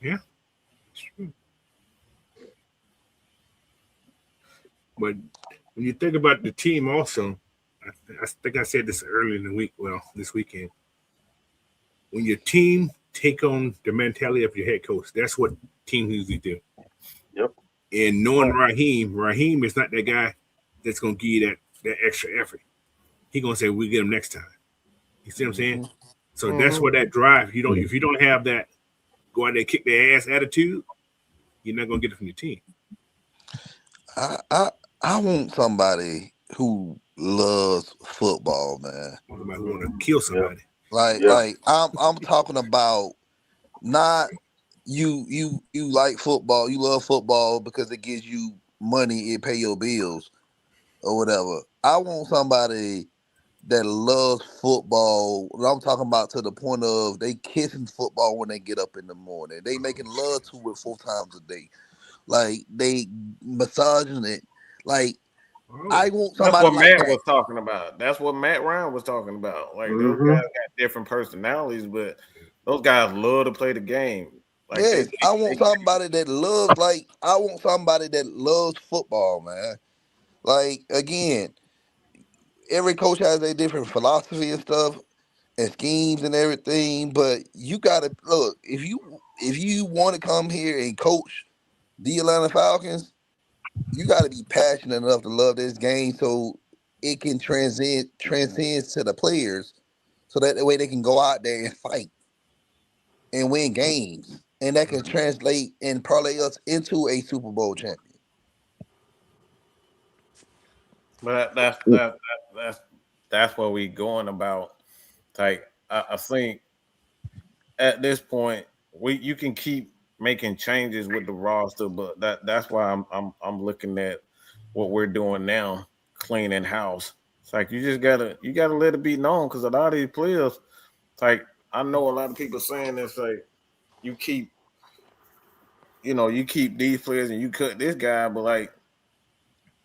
Yeah, it's true. But when you think about the team, also, I think I said this earlier in the week. Well, this weekend, when your team take on the mentality of your head coach, that's what teams usually do. Yep. And knowing Raheem is not that guy that's gonna give you that extra effort. He gonna say, "We get him next time." You see what I'm saying? So that's what that drive. If you don't have that go out there and kick their ass attitude, you're not gonna get it from your team. I want somebody who loves football, man. Somebody who want to kill somebody. Like I'm talking about not you like football, you love football because it gives you money, it pay your bills or whatever. I want somebody that loves football. I'm talking about to the point of they kissing football when they get up in the morning. They making love to it 4 times a day. Like, they massaging it. Like, I want somebody That's what like Matt that. was talking about. That's what Matt Ryan was talking about. Like, those guys got different personalities, but those guys love to play the game. Like, Yes, I want somebody that loves. Like, I want somebody that loves football, man. Like, again, every coach has a different philosophy and stuff and schemes and everything, but you gotta look, if you want to come here and coach the Atlanta Falcons, you gotta be passionate enough to love this game so it can transcends to the players, so that way they can go out there and fight and win games, and that can translate and parlay us into a Super Bowl champion. But that's what we going about. Like, I think at this point you can keep making changes with the roster, but that's why I'm looking at what we're doing now, cleaning house. It's like you gotta let it be known, because a lot of these players, it's like, I know a lot of people saying this, like, you keep these players and you cut this guy, but like,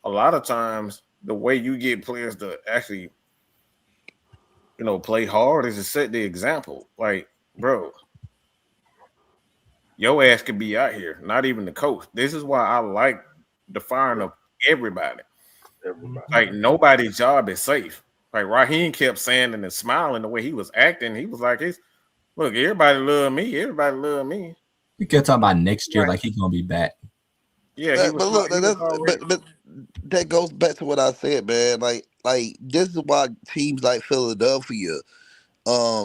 a lot of times the way you get players to actually play hard is to set the example. Like, bro, your ass could be out here, not even the coach. This is why I like the firing of everybody. Like, nobody's job is safe. Like, Raheem kept saying and smiling the way he was acting. He was like, look, everybody love me. Everybody love me. You kept talking about next year, like he's gonna be back. Yeah, but look, but that goes back to what I said, man. Like this is why teams like Philadelphia,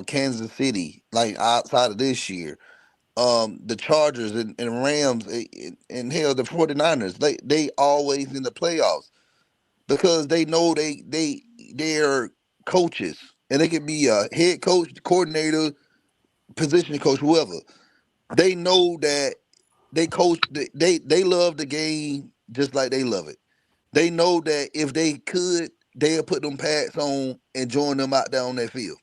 Kansas City, like outside of this year, the Chargers and Rams and hell, the 49ers, they always in the playoffs, because they know they're coaches, and they can be a head coach, coordinator, position coach, whoever. They know that they coach. They love the game just like they love it. They know that if they could, they'll put them pads on and join them out there on that field.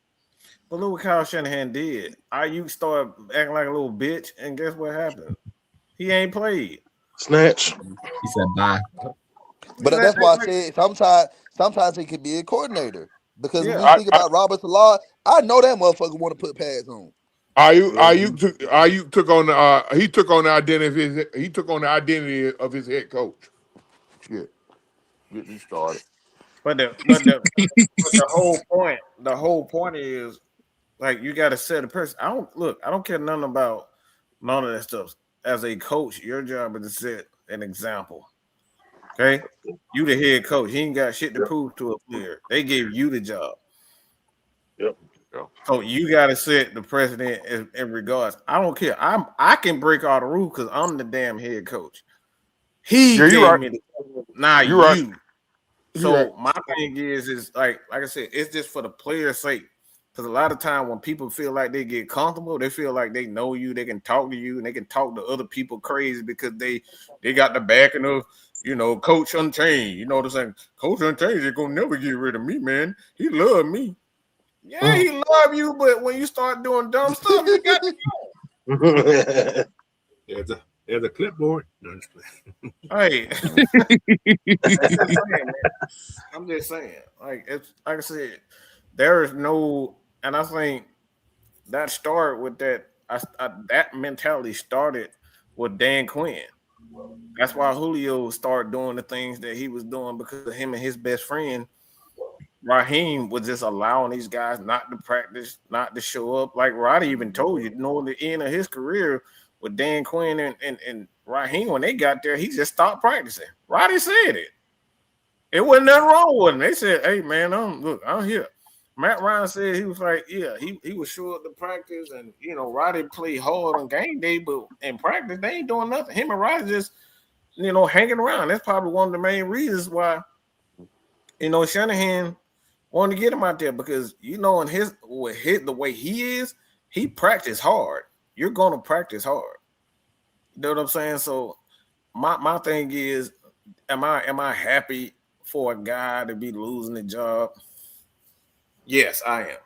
But look what Kyle Shanahan did. Ayuk started acting like a little bitch, and guess what happened? He ain't played. Snatch. He said bye. But that's why I said sometimes he could be a coordinator. Because when Yeah. we speak about Robert Salah, I know that motherfucker want to put pads on. Ayuk took on the he took on the identity of his head coach. Shit, get me started. But the whole point is like you got to set a person. I don't care nothing about none of that stuff. As a coach, your job is to set an example. Okay, you the head coach. He ain't got shit to Yep. prove to a player. They gave you the job, Yep. so you got to set the precedent in regards. I don't care. I can break all the rules because I'm the damn head coach. He Yeah, you're gave right. me the not You're right. you. You're right. So my thing is like I said, it's just for the player's sake. Because a lot of time when people feel like they get comfortable, they feel like they know you, they can talk to you, and they can talk to other people crazy because they got the backing of Coach Unchained. You know what I'm saying? Coach Unchained is gonna never get rid of me, man. He love me. Yeah, he love you, but when you start doing dumb stuff, you got to There's a clipboard. No, I'm just Hey, playing. I'm just saying. Like it's like I said, there is no, and I think that started with that mentality started with Dan Quinn. That's why Julio started doing the things that he was doing because of him and his best friend Raheem was just allowing these guys not to practice, not to show up. Like Roddy even told you, the end of his career with Dan Quinn and Raheem, when they got there, he just stopped practicing. Roddy said it. It wasn't nothing wrong with him. They said, "Hey man, I'm here." Matt Ryan said he was like, yeah, he was sure to practice, and Roddy played hard on game day, but in practice they ain't doing nothing. Him and Roddy just hanging around. That's probably one of the main reasons why Shanahan wanted to get him out there because in the way he is, he practiced hard. You're gonna practice hard. You know what I'm saying? So my thing is, am I happy for a guy to be losing the job? Yes, I am.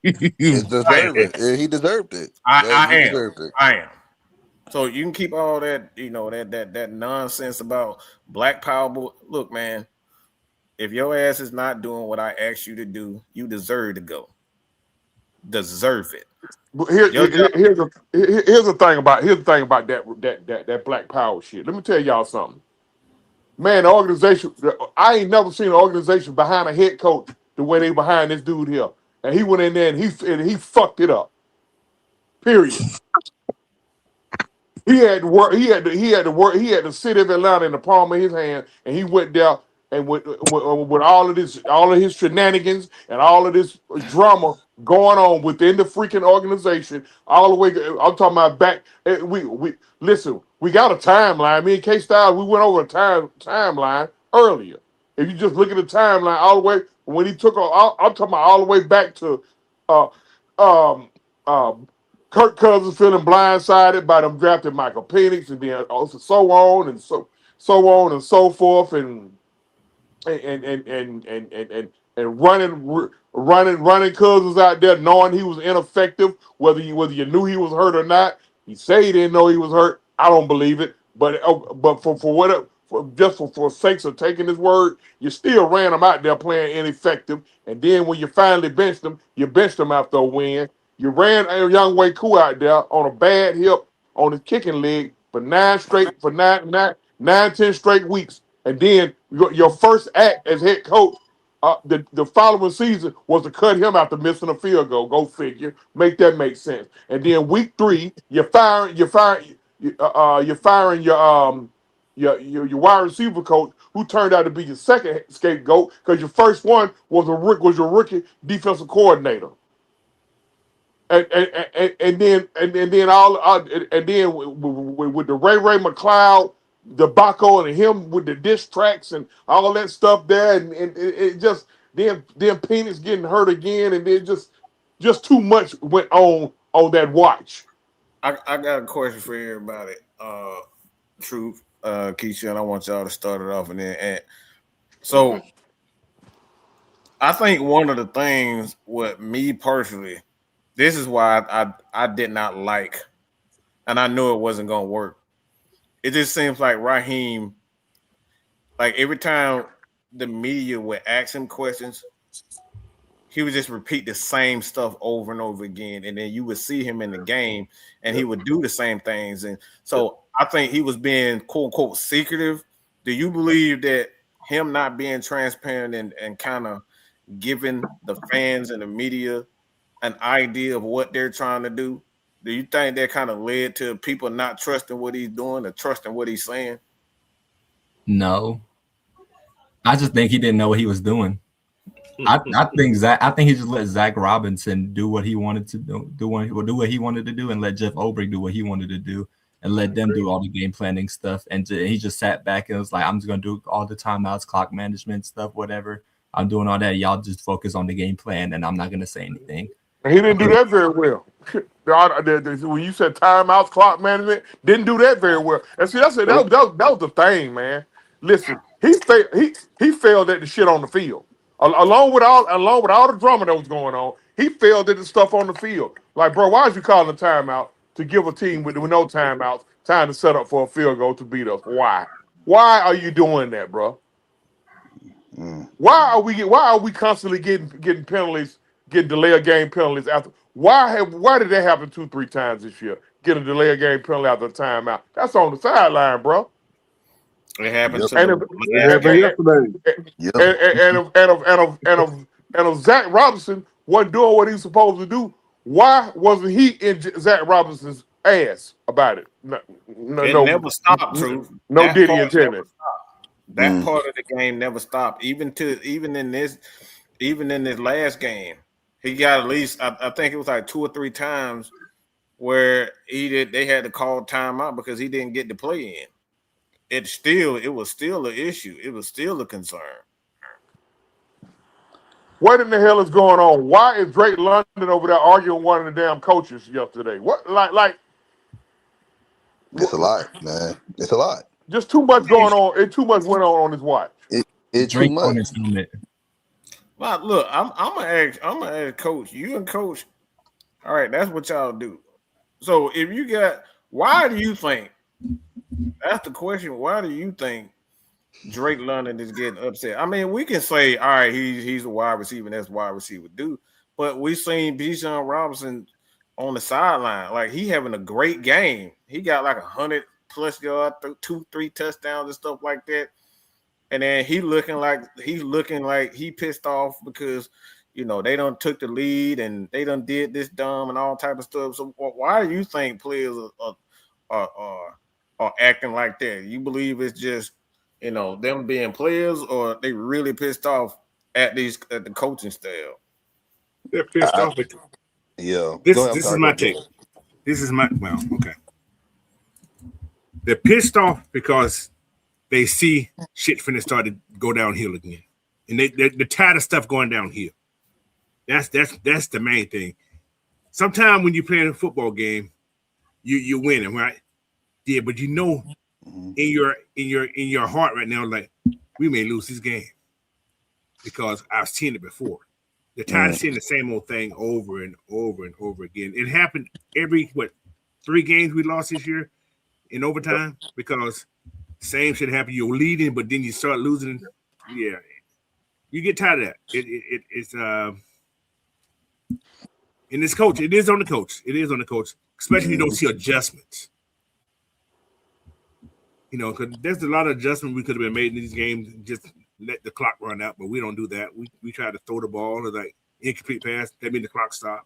It's I am. deserving. He deserved it. I He am. deserved it. I am. So you can keep all that, that nonsense about black power. Look, man, if your ass is not doing what I asked you to do, you deserve to go. Deserve it. But Your job. here's the thing about that black power shit. Let me tell y'all something. Man, the organization, I ain't never seen an organization behind a head coach the way they behind this dude here. And he went in there and he fucked it up. Period. He had to work. He had to work. He had the city of Atlanta in the palm of his hand, and he went there and with all of his shenanigans and all of this drama going on within the freaking organization, all the way. I'm talking about back. We listen. We got a timeline. Me and K Styles, we went over a timeline earlier. If you just look at the timeline, all the way when he took off, I'm talking about all the way back to uh, um, um, Kirk Cousins feeling blindsided by them drafting Michael Penix, and then also so on and so on and so forth, and running Cousins out there knowing he was ineffective, whether you knew he was hurt or not. He say he didn't know he was hurt. I don't believe it, but for what for sakes of taking his word, you still ran him out there playing ineffective, and then when you finally benched him, you benched him after a win. You ran a Young Wei Koo out there on a bad hip on his kicking leg for 10 straight weeks. And then your first act as head coach the following season was to cut him after missing a field goal. Go figure. Make that make sense. And then week 3, you're firing your wide receiver coach, who turned out to be your second scapegoat because your first one was your rookie defensive coordinator. And then with the Ray McLeod debacle and him with the diss tracks and all that stuff there, and it just then Penix getting hurt again, and then just too much went on that watch. I got a question for everybody. Truth, Keisha, and I want y'all to start it off and then add. So I think one of the things with me personally, this is why I did not like, and I knew it wasn't gonna work. It just seems like Raheem like every time the media would ask him questions, he would just repeat the same stuff over and over again, and then you would see him in the game, and he would do the same things. And so I think he was being quote unquote secretive. Do you believe that him not being transparent and kind of giving the fans and the media an idea of what they're trying to do? Do you think that kind of led to people not trusting what he's doing or trusting what he's saying? No, I just think he didn't know what he was doing. I think he just let Zach Robinson do what he wanted to do what he wanted to do, and let Jeff Ulbrich do what he wanted to do, and let them do all the game planning stuff. And he just sat back and was like, "I'm just gonna do all the timeouts, clock management stuff, whatever. I'm doing all that. Y'all just focus on the game plan, and I'm not gonna say anything." And he didn't do that very well. When you said timeouts, clock management, didn't do that very well. And see, that was the thing, man. Listen, he failed at the shit on the field. Along with all the drama that was going on, he failed at the stuff on the field. Like, bro, why is you calling a timeout to give a team with no timeouts time to set up for a field goal to beat us? Why? Why are you doing that, bro? Why are we constantly getting penalties, getting delay of game penalties after? Why did that happen 2-3 times this year? Get a delay of game penalty after a timeout. That's on the sideline, bro. It happened and if Zach Robinson wasn't doing what he was supposed to do, why wasn't he in Zach Robinson's ass about it? It never stopped, Truth. No Diddy intended. That part of the game never stopped. Even in this last game, he got at least I think it was like 2 or 3 times where they had to call timeout because he didn't get the play in. It was still an issue. It was still a concern. What in the hell is going on? Why is Drake London over there arguing with one of the damn coaches yesterday? What like? It's a lot, man. It's a lot. Just too much going on. Too much went on his watch. It's too much. Well, look, I'm gonna ask Coach. You and Coach. All right, that's what y'all do. So if you got, why do you think? That's the question. Why do you think Drake London is getting upset? I mean, we can say, all right, he's a wide receiver, and that's wide receiver do. But we seen Bijan Robinson on the sideline, like he having a great game. He got like 100+ yards, 2-3 touchdowns and stuff like that. And then he's looking like he pissed off because they done took the lead and they done did this dumb and all type of stuff. So why do you think players are acting like that? You believe it's just them being players, or they really pissed off at the coaching staff? They're pissed off. Yeah. This is my take. Okay. They're pissed off because they see shit finna start to go downhill again, and they're tired of stuff going downhill. That's the main thing. Sometimes when you're playing a football game, you're winning, right? Yeah, but in your heart right now, like, we may lose this game because I've seen it before. They're tired of seeing the same old thing over and over and over again. It happened every 3 games we lost this year in overtime because same shit happened. You're leading, but then you start losing. Yeah, you get tired of that. It's in this coach. It is on the coach. It is on the coach, especially if you don't see adjustments. Because there's a lot of adjustments we could have been made in these games. Just let the clock run out, but we don't do that. We try to throw the ball or like incomplete pass. That means the clock stop.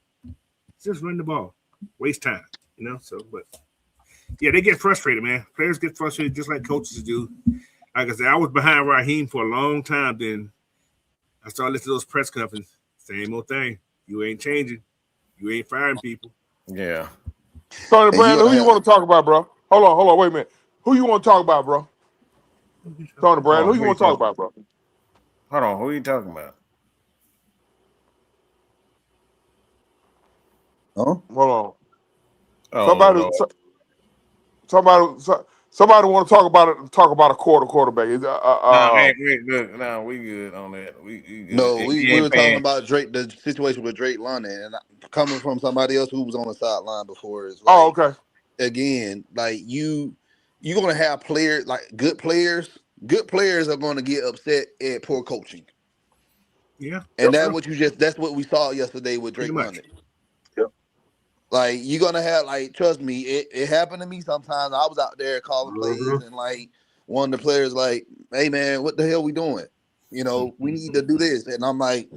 Just run the ball, waste time. So, but yeah, they get frustrated, man. Players get frustrated just like coaches do. Like I said, I was behind Raheem for a long time. Then I started listening to those press conferences. Same old thing. You ain't changing. You ain't firing people. Yeah. Tony Brandon, who you want to talk about, bro? Hold on, wait a minute. Who you want to talk about, bro? Tony Brandon, who you want to talk about, bro? Hold on, who are you talking about? Huh? Hold on. Somebody want to talk about a quarterback. We good on that. We good. No, we were talking about Drake, the situation with Drake London, and coming from somebody else who was on the sideline before. Is like, okay. Again, like you're gonna have players, like good players, good players are going to get upset at poor coaching. Yeah. And that's what we saw yesterday with Pretty Drake much. London. Yep. Like, you're going to have, like, trust me, it happened to me sometimes. I was out there calling Mm-hmm. plays, and, like, one of the players, like, hey, man, what the hell we doing? You know, we need to do this. And I'm like,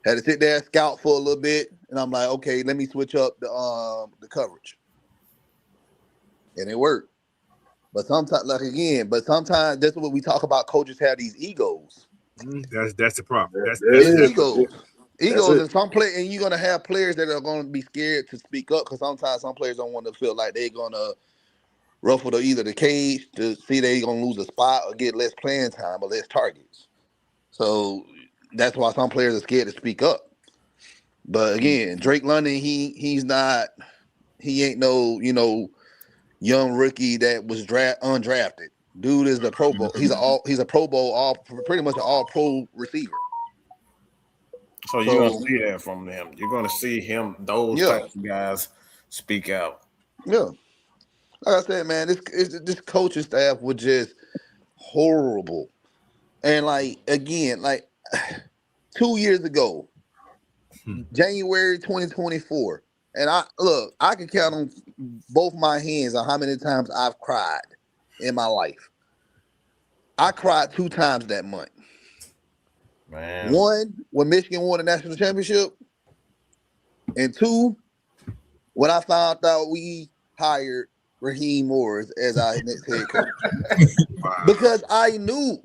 had to sit there and scout for a little bit. And I'm like, okay, let me switch up the coverage. And it worked. But sometimes, sometimes that's what we talk about. Coaches have these egos. That's the problem. That's It's it. egos, and and you're gonna have players that are gonna be scared to speak up because sometimes some players don't want to feel like they're gonna ruffle either the cage to see they're gonna lose a spot or get less playing time or less targets. So that's why some players are scared to speak up. But again, Drake London, he ain't no young rookie that was undrafted. Dude is the Pro Bowl. He's a Pro Bowl, pretty much an All Pro receiver. So you're gonna see that from them. You're gonna see him, those types of guys, speak out. Yeah, like I said, man, this coaching staff was just horrible. And like again, like 2 years ago, January 2024, and I can count on both my hands on how many times I've cried in my life. I cried 2 times that month. Man. 1, when Michigan won the national championship, and 2, when I found out we hired Raheem Morris as our next head coach. Because I knew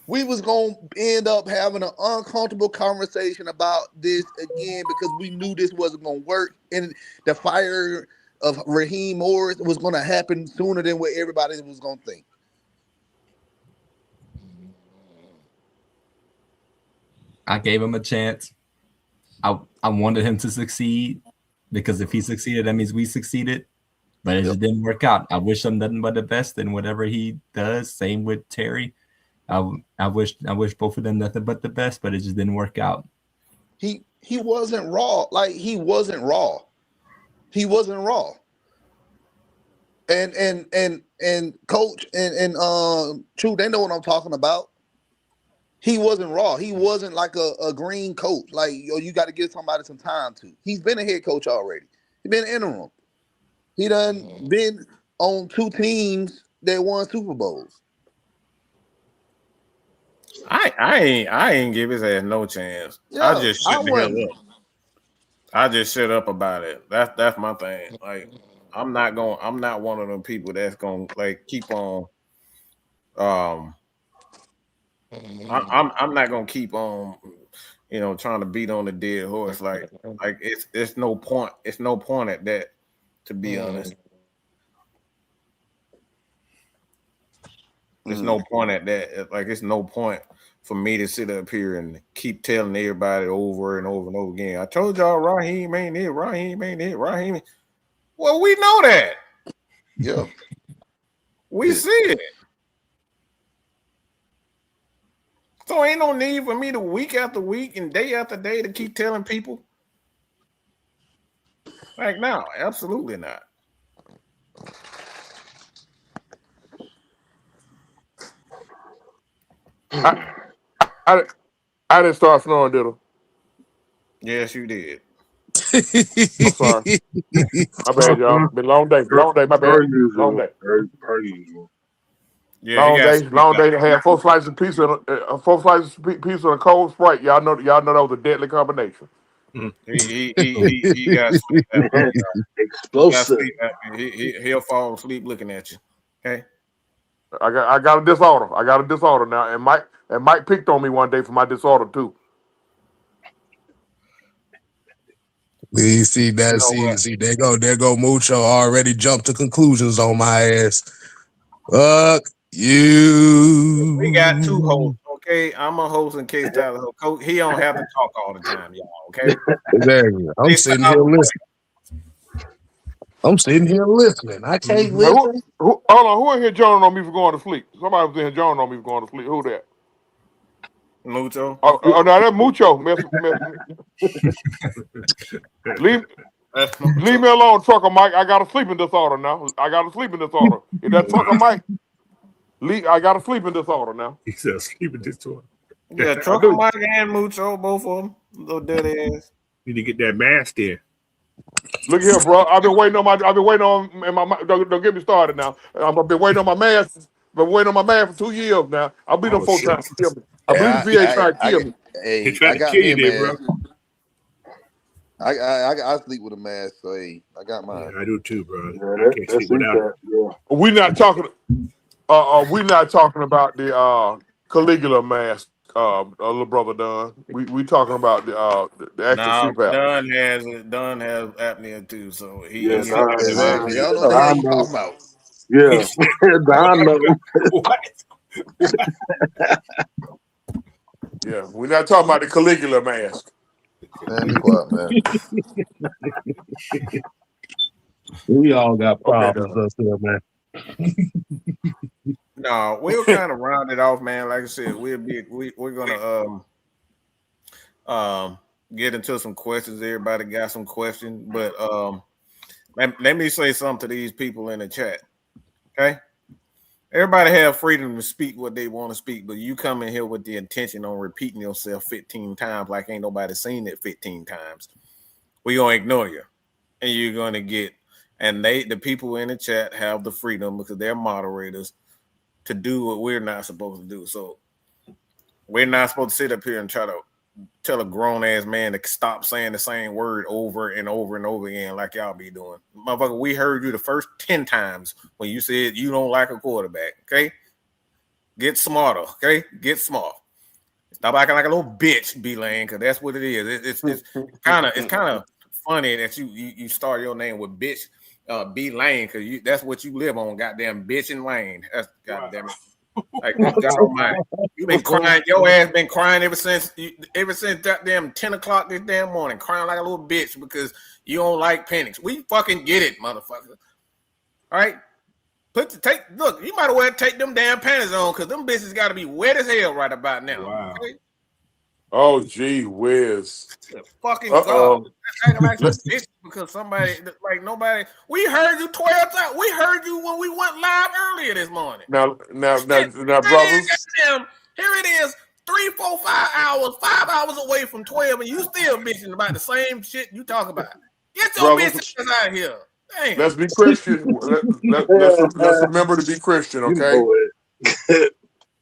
we was going to end up having an uncomfortable conversation about this again because we knew this wasn't going to work. And the fire of Raheem Morris was going to happen sooner than what everybody was going to think. I gave him a chance. I wanted him to succeed because if he succeeded, that means we succeeded. But it just didn't work out. I wish him nothing but the best in whatever he does. Same with Terry. I wish both of them nothing but the best, but it just didn't work out. He wasn't raw. Like, he wasn't raw. He wasn't raw. And coach and True, they know what I'm talking about. He wasn't raw. He wasn't like a green coach. Like, you got to give somebody some time to. He's been a head coach already. He's been interim. He done been on 2 teams that won Super Bowls. I ain't give his ass no chance. Yeah, I just shut the hell up. I just shut up about it. That's my thing. Like, I'm not one of them people that's gonna like keep on I'm not gonna keep on trying to beat on the dead horse. Like it's no point. It's no point at that, to be honest. There's no point at that. Like, it's no point for me to sit up here and keep telling everybody over and over and over again. I told y'all Raheem ain't it. Raheem ain't it. Raheem. Well, we know that. Yeah. We see it. So ain't no need for me to week after week and day after day to keep telling people. Like, no, absolutely not. I didn't start snoring, did I? Yes, you did. I'm sorry. My bad, y'all. Been a long day. Long day. My bad. Long day. Per usual. Yeah, long day. To have 4 slices of pizza and a cold Sprite. Y'all know that was a deadly combination. He got sleep apnea. Explosive. He'll fall asleep looking at you. Okay. I got a disorder. Now, and Mike picked on me one day for my disorder too. We see that. See, there go Mucho already jumped to conclusions on my ass. Fuck you. We got 2 hosts. Okay, I'm a host in case Tyler Coach. He don't have to talk all the time, y'all. Okay. Exactly. I'm sitting here listening. I can't listen. Hold on. Who in here joining on me for going to sleep? Somebody was in here joining on me for going to sleep. Who that? Mucho. Oh, no, that's Mucho. Leave That's no Leave me alone, trucker Mike. I got a sleeping disorder now. I got a sleeping disorder. If that trucker Mike, I got a sleeping disorder now. He said sleeping this to him. Yeah, Trucker Mike and Mucho, both of them. Little dirty ass. Need to get that mask there. Look here, bro. I've been waiting on my don't get me started now. I've been waiting on my mask. Been waiting on my man for 2 years now. I'll be them 4 times to kill me. I believe the VA tried to kill me. He tried to kill you there, bro. I sleep with a mask, so hey, I got mine. Yeah, I do too, bro. Yeah, I can't sleep without it. Yeah. We're not talking about the Caligula mask, little brother Dunn. We talking about the active CPAP. Dunn has apnea too, so he Yes, Exactly. Y'all know what the hell you talking about. Yeah, Don knows. What? Yeah, we're not talking about the Caligula mask. Man, be quiet, man. We all got problems Okay, up there, man. No, we'll kind of round it off, man. Like I said, we're gonna get into some questions. Everybody got some questions, but let me say something to these people in the chat. Okay, everybody have freedom to speak what they want to speak, but you come in here with the intention on repeating yourself 15 times like ain't nobody seen it 15 times. We're gonna ignore you, and you're gonna get. And the people in the chat have the freedom because they're moderators to do what we're not supposed to do. So we're not supposed to sit up here and try to tell a grown ass man to stop saying the same word over and over and over again like y'all be doing. Motherfucker, we heard you the first 10 times when you said you don't like a quarterback. Okay, get smarter. Okay, get smart. Stop acting like a little bitch, B-Lane, because that's what it is. It's kind of funny that you start your name with bitch. B-Lane, because that's what you live on, goddamn bitch and lane. That's goddamn it. Like God Almighty, you been crying. Your ass been crying ever since goddamn 10 o'clock this damn morning, crying like a little bitch because you don't like Penix. We fucking get it, motherfucker. All right, look. You might as well take them damn panties on because them bitches got to be wet as hell right about now. Wow. Okay? Oh, gee whiz. Fucking God. Acting like some bitch because somebody, like nobody, we heard you 12 times. We heard you when we went live earlier this morning. Now, brothers. Here it is, 3, 4, 5 hours, 5 hours away from 12, and you still bitching about the same shit you talk about. Get your bitches out of here. Dang. Let's be Christian. Let's remember to be Christian, okay?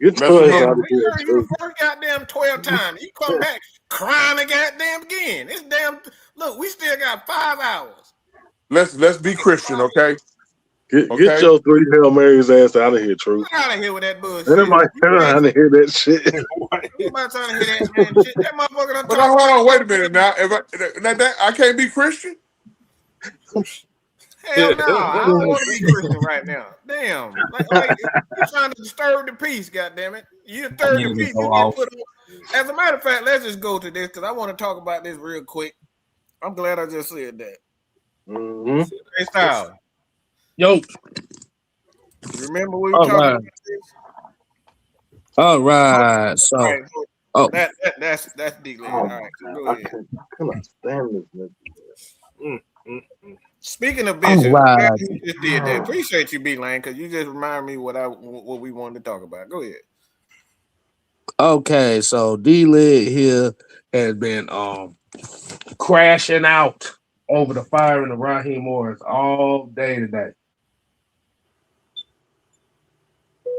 Get your ass out of You here. heard you the first goddamn 12 times. You come back crying the goddamn again. This damn look, we still got 5 hours. Let's be Christian, okay? Get your 3 Hail Marys ass out of here, True. Get out of here with that bullshit. Anybody trying to hear that shit? Nobody trying to hear that man shit. That motherfucker done But hold on, wait a minute now. I can't be Christian? Hell no, I don't want to be Christian right now. Damn, like you're trying to disturb the peace. Goddamn it, you disturb the peace. You get put on. As a matter of fact, let's just go to this because I want to talk about this real quick. I'm glad I just said that. Mm-hmm. Hey, Style. Yo. Remember we were talking about this? All right. So, All right, oh, that's D-Lane. All right, go ahead. I cannot stand this nigga. Speaking of bitches, right. you just did that. Appreciate you, B-Lane, because you just reminded me what we wanted to talk about. Go ahead. Okay, so D-Leg here has been crashing out over the firing of Raheem Morris all day today.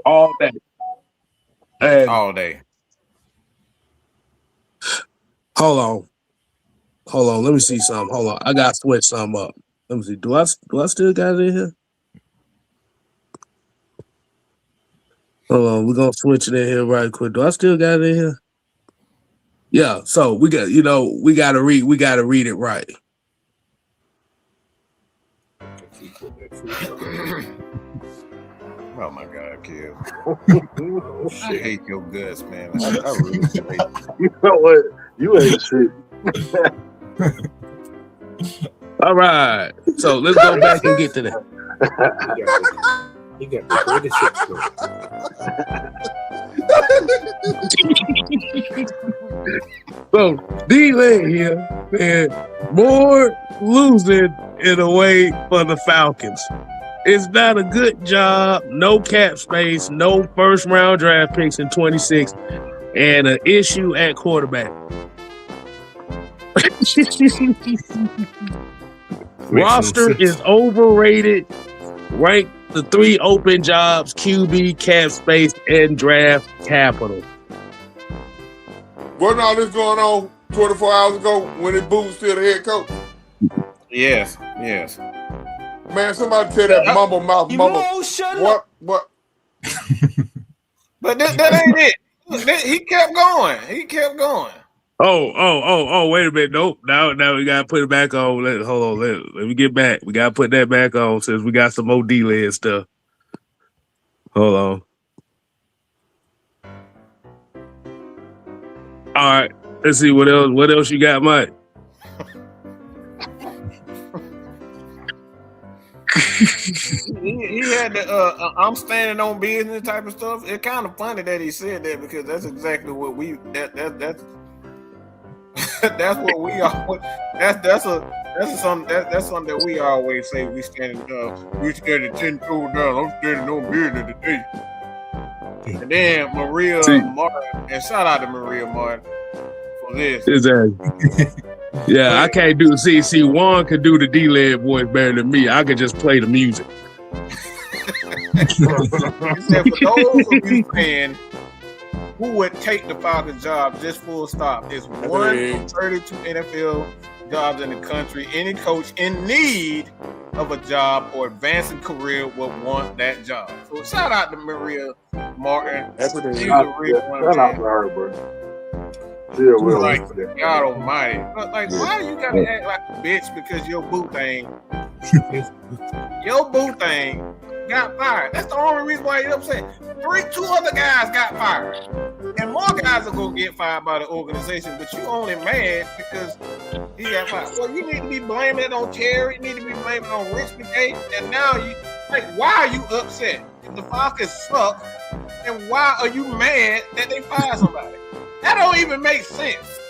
All day. And All day. Hold on. Let me see something. Hold on. I got to switch something up. Let me see. Do I still got it in here? Hold on. We're going to switch it in here right quick. Do I still got it in here? Yeah. So we got to read it right. Oh my God, kid. I hate your guts, man. I really hate you. You know what? You ain't shit. All right. So let's go back and get to that. You got the greatest shit. So D-Leg here said more losing in a way for the Falcons. It's not a good job, no cap space, no first round draft picks in 26, and an issue at quarterback. Roster is overrated. Rank the 3 open jobs: QB, cap space, and draft capital. Wasn't all this going on 24 hours ago when it Boo's still the head coach? Yes. Man, somebody tell that mumble mouth mumble. What? But that ain't it. He kept going. Oh, wait a minute. Nope. Now we gotta put it back on. Hold on. Let me get back. We gotta put that back on since we got some more D-Led stuff. Hold on. All right. Let's see what else you got, Mike. He had the I'm standing on business type of stuff. It's kind of funny that he said that because that's exactly what that's what we are. That's something that we always say. We standing 10 toes down. I'm standing on business today. And then Maria Martin, and shout out to Maria Martin for this. Exactly. Yeah, I can't do. See, Juan could do the D-Led voice better than me. I could just play the music. He said, for those of you fans who would take the Falcons job, just full stop. It's one of 32 NFL jobs in the country. Any coach in need of a job or advancing career would want that job. So shout out to Maria Martin. That's what She's a real one. Shout out to her, bro. Like, God almighty. But like, why do you gotta act like a bitch because your boo thing got fired? That's the only reason why you're upset. 2 other guys got fired. And more guys are gonna get fired by the organization, but you only mad because he got fired. Well, you need to be blaming it on Terry, you need to be blaming it on Rich McKay, and now you like, why are you upset? If the Falcons suck, and why are you mad that they fired somebody? That don't even make sense.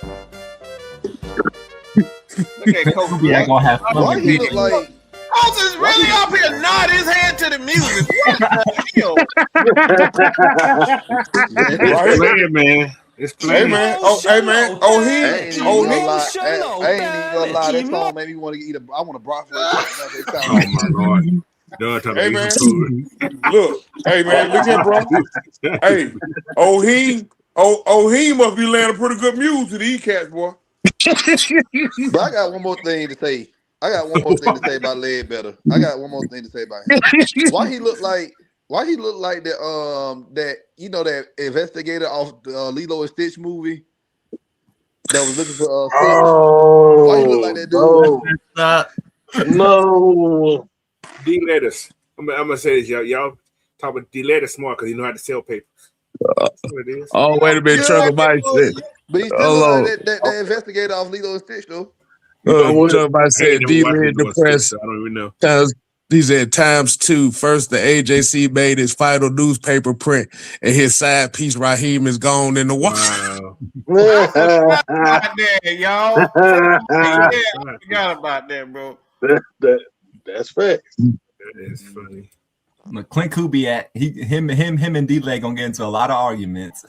Look at Coach. Yeah, gonna have fun. Why he look like? Coach is really up here nodding his head to the music. It's playing, man. It's playing. Hey man, he. I ain't even gonna lie. That song made me want to eat I want a broccoli. Oh my God. Hey man, look. Hey man, look here, bro. Hey, he must be laying a pretty good muse to these cats, boy. But I got one more thing to say. About Ledbetter. I got one more thing to say about him. Why he look like that? That investigator off the Lilo and Stitch movie that was looking for. Why he look like that dude? No. D-Letters. I'm gonna say this, y'all talk about D-Letters smart because he know how to sell papers. That's what it is. Oh, wait a minute, Trucker Mike said. But he still look like that investigator off Lilo and Stitch though. Trucker Mike said D-Led depressed. I don't even know. He said *2. First, the AJC made his final newspaper print, and his side piece Raheem is gone in the wash. Wow. Y'all. I forgot about that, bro. That's facts. That is funny. Look, Clint Kubiak, him and D-Leg gonna get into a lot of arguments.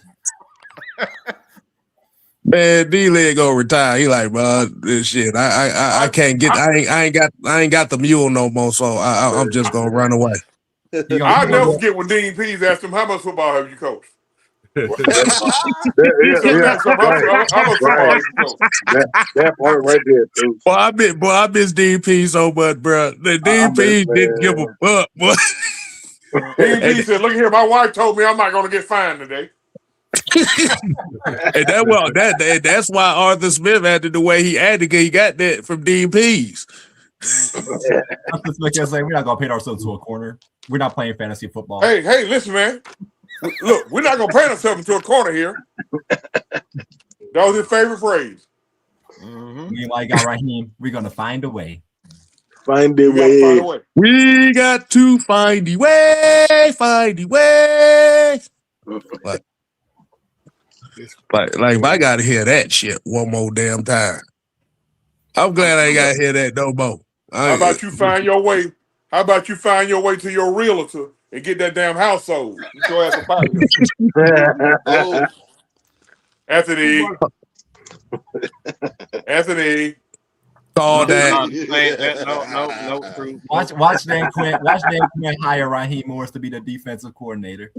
Man, D-Leg gonna retire. He like, bro, this shit. I can't get. I ain't got the mule no more. So I'm just gonna run away. I'll never get when Dean Pease asked him, how much football have you coached? That part right there, too. Boy, I miss Dean Pease so much, bro. The Dean Pease didn't give a fuck, boy. Dean Pease said, "Look here, my wife told me I'm not gonna get fined today." And that's why Arthur Smith acted the way he acted, because he got that from Dean Pease. We're not gonna paint ourselves to a corner. We're not playing fantasy football. Hey, listen, man. Look, we're not gonna paint ourselves into a corner here. That was his favorite phrase. Mm-hmm. We like Raheem. We're gonna find a way. Find a way. We got to find a way. Find a way. What? Like I gotta hear that shit one more damn time. I'm glad I ain't gotta hear that no more. How about you find your way? How about you find your way to your realtor and get that damn house sold? Get your ass up out of here. Oh, Anthony. Anthony. all that? No, true. Watch Dan Quinn hire Raheem Morris to be the defensive coordinator.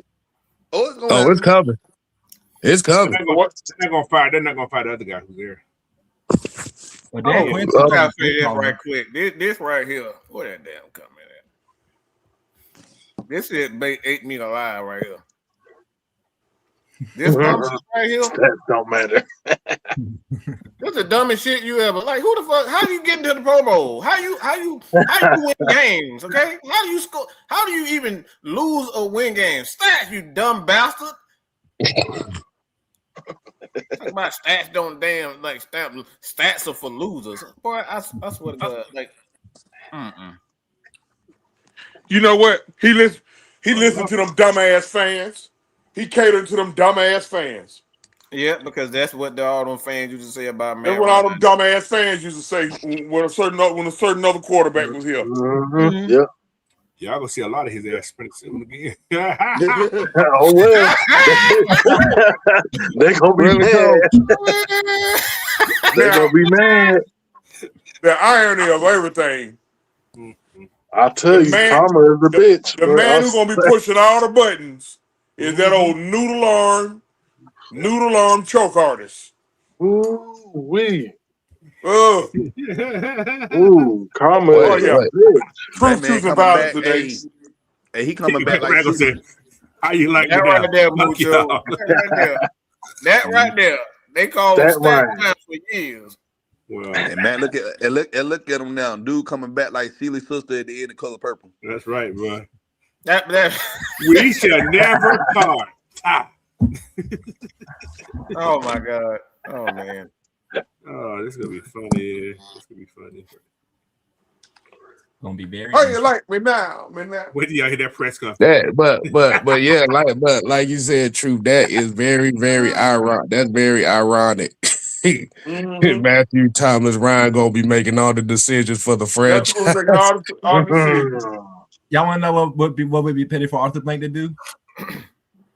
it's gonna Oh, happen. it's coming. It's coming. They're not gonna fire the other guy who's there. But Dan Quinn, I gotta say this right quick. This right here, where that damn comment at? This shit ate me alive right here. This dumb shit right here. That don't matter. This the dumbest shit you ever. Like, who the fuck? How you get into the Pro Bowl? How you win games? Okay, how do you score? How do you even lose or win games? Stats, you dumb bastard. Talk about stats don't damn like stats are for losers. Boy, I swear to God, like, You know what? He listened to them dumbass fans. He catered to them dumbass fans. yeah, because that's what all them fans used to say about Matt That's what all them dumbass fans used to say when a certain other quarterback was here. Mm-hmm. Yeah. Yeah, I'm gonna see a lot of his ass pretty soon again. Oh well. They're gonna be mad. They're gonna be mad. The irony of everything. I tell you, Palmer is a bitch. The man who's gonna be pushing all the buttons is that old noodle arm choke artist. Ooh wee. Ooh, Palmer. Oh yeah. Truth, truth, and violence today. Hey, he coming back like how you like that right there, Mucho. That right there. They call him stat time for years. Well, and man, look at him now. Dude coming back like Sealy's sister at the end of Color Purple. That's right, bro. That we shall never part. Oh my God. Oh man. Oh, this is gonna be funny. This gonna be funny. Gonna be very. How you like me now? Wait till y'all hear that press conference. That, but yeah, like you said, true. That is very, very ironic. That's very ironic. Matthew Thomas Ryan gonna be making all the decisions for the franchise. All decisions. Y'all want to know what would be pity for Arthur Blank to do?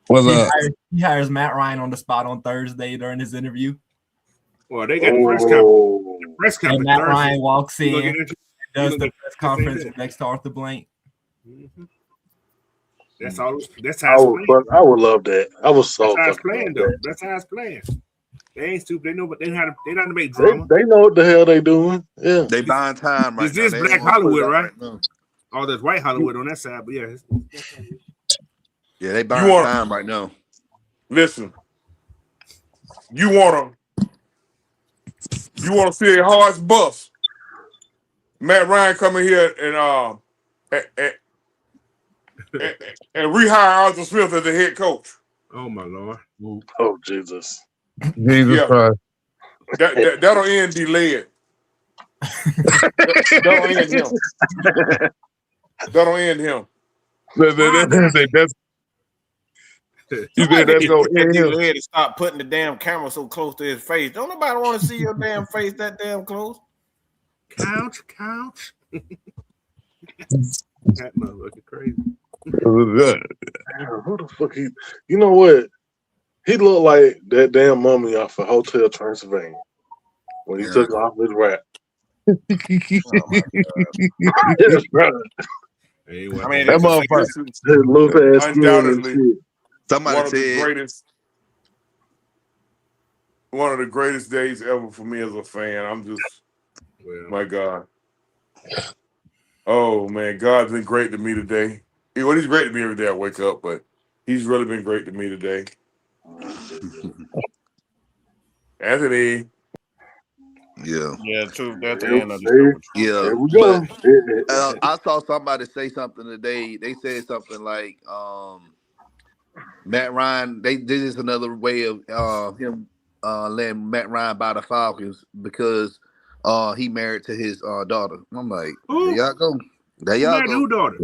He hires Matt Ryan on the spot on Thursday during his interview. Well, they got the press conference. The press conference. And Matt Ryan walks in, does the press conference next to Arthur Blank. Mm-hmm. That's all. That's how it's playing. I would love that. I was so. That's how it's playing, though. That's how it's playing. They ain't stupid. They know, but they know how to make drama. They know what the hell they doing. Yeah, they buying time right now. This is Black Hollywood, right? Oh, there's White Hollywood on that side, but yeah. Yeah, they buying time right now. Listen, you want to see a Hearts bust. Matt Ryan coming here and rehire Arthur Smith as the head coach. Oh my Lord! Oh Jesus! Jesus Christ! That'll end delayed. That'll end him. That'll end him. That's you said that's gonna end him. To stop putting the damn camera so close to his face. Don't nobody want to see your damn face that damn close. Couch. That motherfucker crazy. Who the fuck he? You know what? He looked like that damn mummy off of Hotel Transylvania when he took off his rap. Oh Yes, brother. Anyway, I mean, that motherfucker. His little ass Undoubtedly, somebody one of the greatest days ever for me as a fan. I'm just, my God. Oh man, God's been great to me today. Well, he's great to me every day I wake up, but he's really been great to me today. Anthony. Yeah, true. That's the end of the yeah. There we go. But, I saw somebody say something today. They said something like, Matt Ryan. This is another way of him letting Matt Ryan buy the Falcons because he married to his daughter. I'm like, there y'all go. There y'all go. Daughter?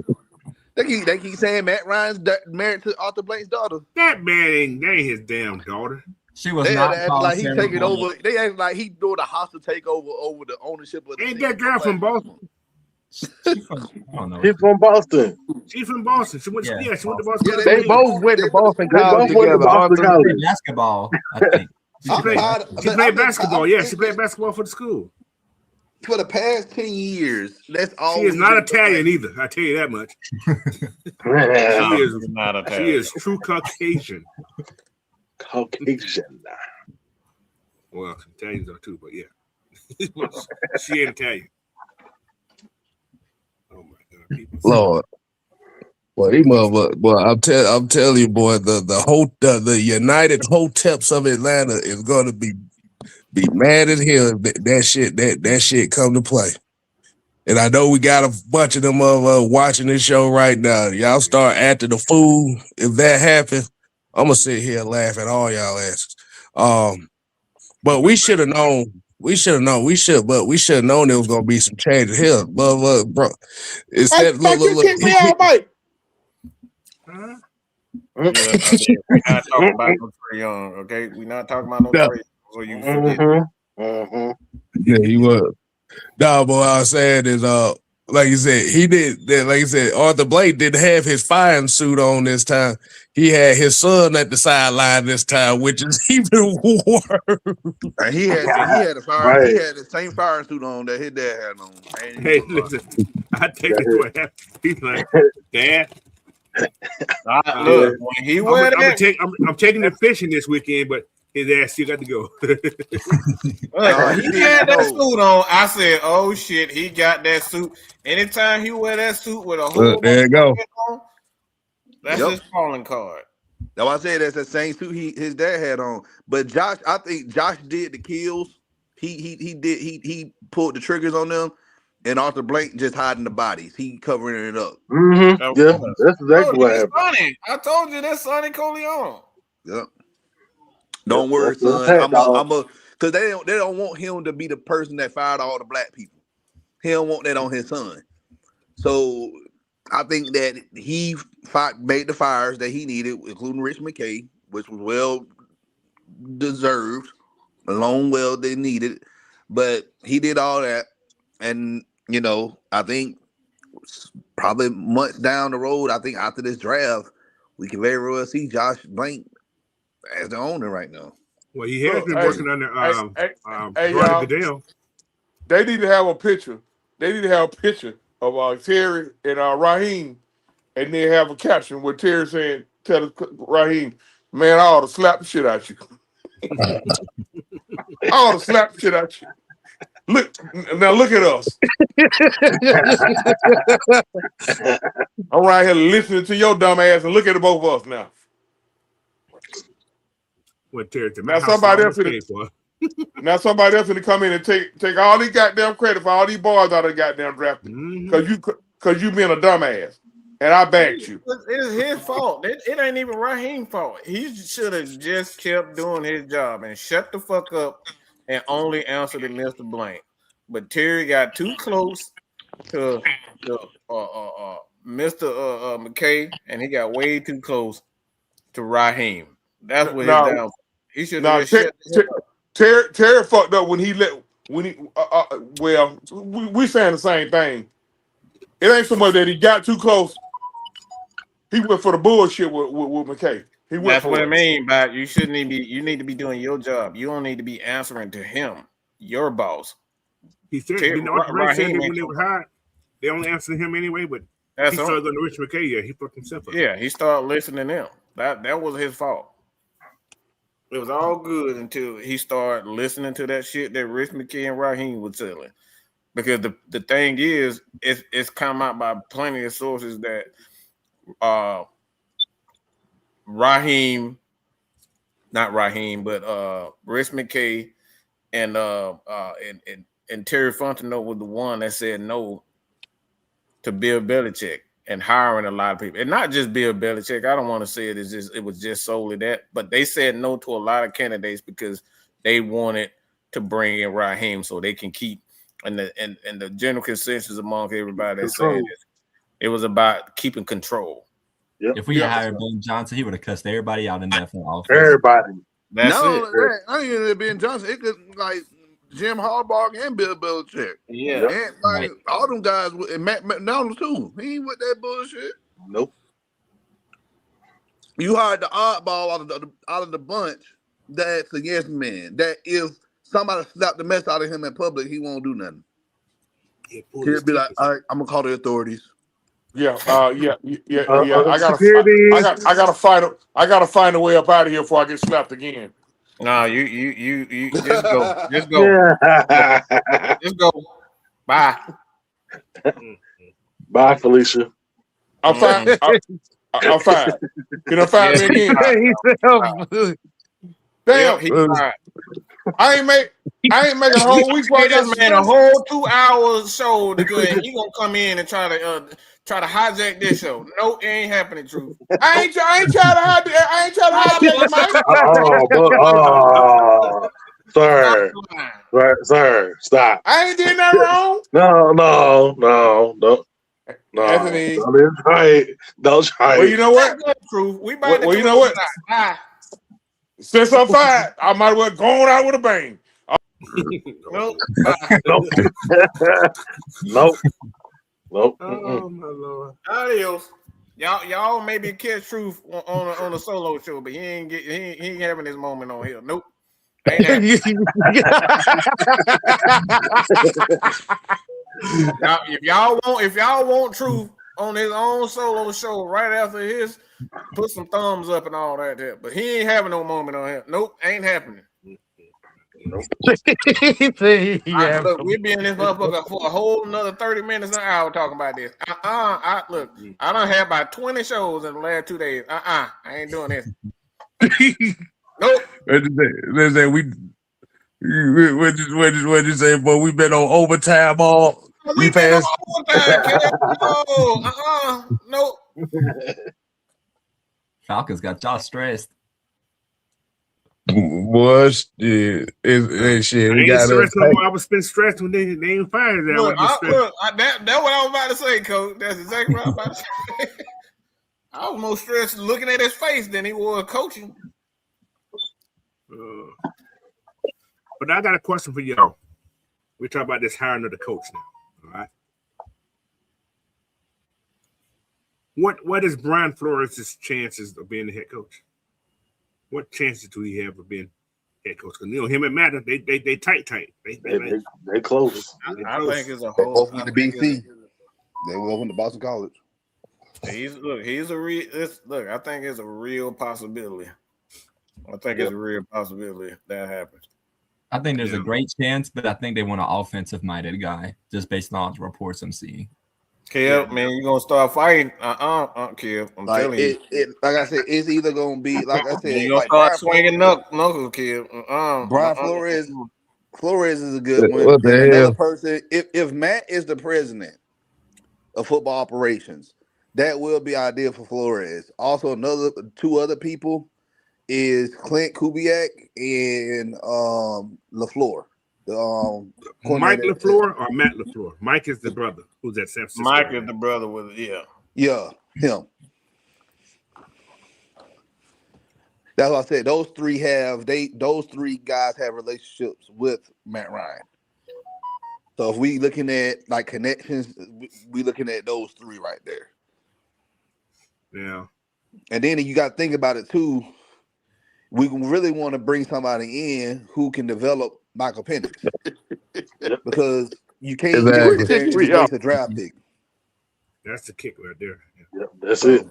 They keep saying Matt Ryan's married to Arthur Blank's daughter. That ain't his damn daughter. She was They not act called like he Sarah taking Bullock. over. They act like he doing a hostile takeover over the ownership of the Ain't team. that girl from Boston? She from, I don't know. He's from Boston. She's from Boston. She went. Yeah. Yeah, she went to Boston. Yeah, They both went to Boston They College both went to together. Boston She Arthur. played College. basketball, I think. I'm tired. She played basketball. Yeah, she played basketball for the school. For the past 10 years. That's all. She is not Italian either. I tell you that much. Yeah. She is not She Italian. is true Caucasian. Caucasian. Well, Italians are too, but yeah, she ain't Italian. Oh my God, people. Lord. Well, he motherfucker. Boy, I'm telling you, boy, the United Hoteps of Atlanta is gonna be mad as hell if that shit come to play. And I know we got a bunch of them watching this show right now. Y'all start acting a fool if that happens. I'm gonna sit here and laugh at all y'all asses. But we should have known. We should have known there was gonna be some changes here. But bro, it's Hey, that Mike, you kicked me out, Mike. Huh? We're not talking about no Trae Young, okay? We're not talking about no No. Trae Young, so you forget. Yeah, he was. No, but what I was saying is, like you said, he did that. Like you said, Arthur Blank didn't have his firing suit on this time. He had his son at the sideline this time, which is even worse. And he had a fire. Right. He had the same fire suit on that his dad had on. And Hey, listen, I think that's what happened. He's like, Dad, Look, when he wear that, I'm taking the fishing this weekend, but his ass still got to go. look, when he had that suit on, I said, "Oh shit, he got that suit." Anytime he wear that suit with a whole There you go. on, that's Yep. his calling card. Now I said that's the same suit his dad had on. But Josh, I think Josh did the kills. He pulled the triggers on them, and Arthur Blank just hiding the bodies. He covering it up. Mm-hmm. Yeah, that's exactly what happened. Sonny. I told you that's Sonny Corleone. Yep. Don't worry, that's the son. fact, I'm a because they don't want him to be the person that fired all the black people. He don't want that on his son. So I think that he made the fires that he needed, including Rich McKay, which was well deserved, along well they needed. But he did all that, and I think probably months down the road, I think after this draft, we can very well see Josh Blank as the owner right now. Well, he has been Hey, working under hey, Roger y'all. Goodell. They need to have a picture. They need to have a picture of Terry and Raheem, and then have a caption with Terry saying, "Tell Raheem, man, I ought to slap the shit out you. I ought to slap the shit out you. Look at us. I'm right here listening to your dumb ass, and look at the both of us now. What Terry? Now somebody else to come in and take all these goddamn credit for all these boys out of the goddamn drafted because you being a dumbass, and I backed you. It's his fault. It ain't even Raheem's fault. He should have just kept doing his job and shut the fuck up and only answered to Mr. Blank. But Terry got too close to Mr. McKay, and he got way too close to Raheem. That's what his downfall. He should have Terry fucked up when he well, we saying the same thing. It ain't so much that he got too close. He went for the bullshit with McKay. That's what I mean. But you shouldn't even be. You need to be doing your job. You don't need to be answering to him, your boss. He said, said that when they were hired, they only answered him anyway. But he started going to Rich McKay. Yeah, he fucked himself up. Yeah, he started listening to them. That was his fault. It was all good until he started listening to that shit that Rich McKay and Raheem was telling. Because the thing is, it's come out by plenty of sources that Rich McKay and Terry Fontenot was the one that said no to Bill Belichick and hiring a lot of people. And not just Bill Belichick. I don't want to say it was just solely that, but they said no to a lot of candidates because they wanted to bring in Raheem so they can keep and the general consensus among everybody that said it was about keeping control. Yep. If we had hired Ben Johnson, he would have cussed everybody out in that offense. Everybody. That's it. I ain't even Ben Johnson. It could like Jim Harbaugh and Bill Belichick. Yeah. And like all them guys and Matt McDonald too. He ain't with that bullshit. Nope. You hired the oddball out of the bunch that's a yes man. That if somebody slapped the mess out of him in public, he won't do nothing. He'll be like, all right, I'm gonna call the authorities. Yeah. I gotta security. I gotta find a way up out of here before I get slapped again. No, you just go. Just go. Just go. Bye. Bye, Felicia. I'm fine. I'm fine. Can I find me again? Damn. I ain't making a whole week while I got this man a whole 2 hours show to go and he gonna come in and try to hijack this show. No, it ain't happening, Truth. I ain't trying to hijack it, Mike. Sir, stop. I ain't did nothing wrong. No. Anthony. Don't try it. Don't try it. Well, you know what? Truth. We about Well, you know what? Since I'm fine, I might as well go on out with a bang. Nope. Nope. Oh my Lord. Adios. Y'all maybe catch Truth on a solo show, but he ain't having his moment on here. Nope. Ain't happening. Now, if y'all want Truth on his own solo show right after his, put some thumbs up and all that there. But he ain't having no moment on here. Nope, ain't happening. Look, we'll be in this motherfucker for a whole another 30 minutes an hour talking about this. I done had about 20 shows in the last 2 days. I ain't doing this. Nope. What you say, boy? We've been on overtime all. We passed. Nope. Falcons got y'all stressed. Boy, shit. Shit. I was been stressed when they ain't fired that. That's what I was about to say, Coach. That's exactly what I was about to say. I was more stressed looking at his face than he was coaching. But I got a question for y'all. We talk about this hiring of the coach now. All right. What is Brian Flores' chances of being the head coach? What chances do he have of being head coach? Because him and Matt, they tight. They close. I think it's a They whole. both went to BC. They both went to Boston College. He's a real. I think it's a real possibility. It's a real possibility that happens. I think there's a great chance, but I think they want an offensive-minded guy, just based on the reports I'm seeing. Kev, man, you gonna start fighting? Kev. I'm telling you. Like I said, it's either gonna be like I said. You gonna start swinging knuckles, Kev. Brian Flores is a good one. Another person. If Matt is the president of football operations, that will be ideal for Flores. Also, two other people is Clint Kubiak and LaFleur. Mike LaFleur or Matt LaFleur? Mike is the brother who's at San Francisco. Mike is the brother with him. That's what I said. Those three guys have relationships with Matt Ryan. So if we looking at like connections, we looking at those three right there. Yeah. And then you got to think about it too. We really want to bring somebody in who can develop Michael Penix because you can't waste a draft pick. That's the kick right there. Yep, that's it.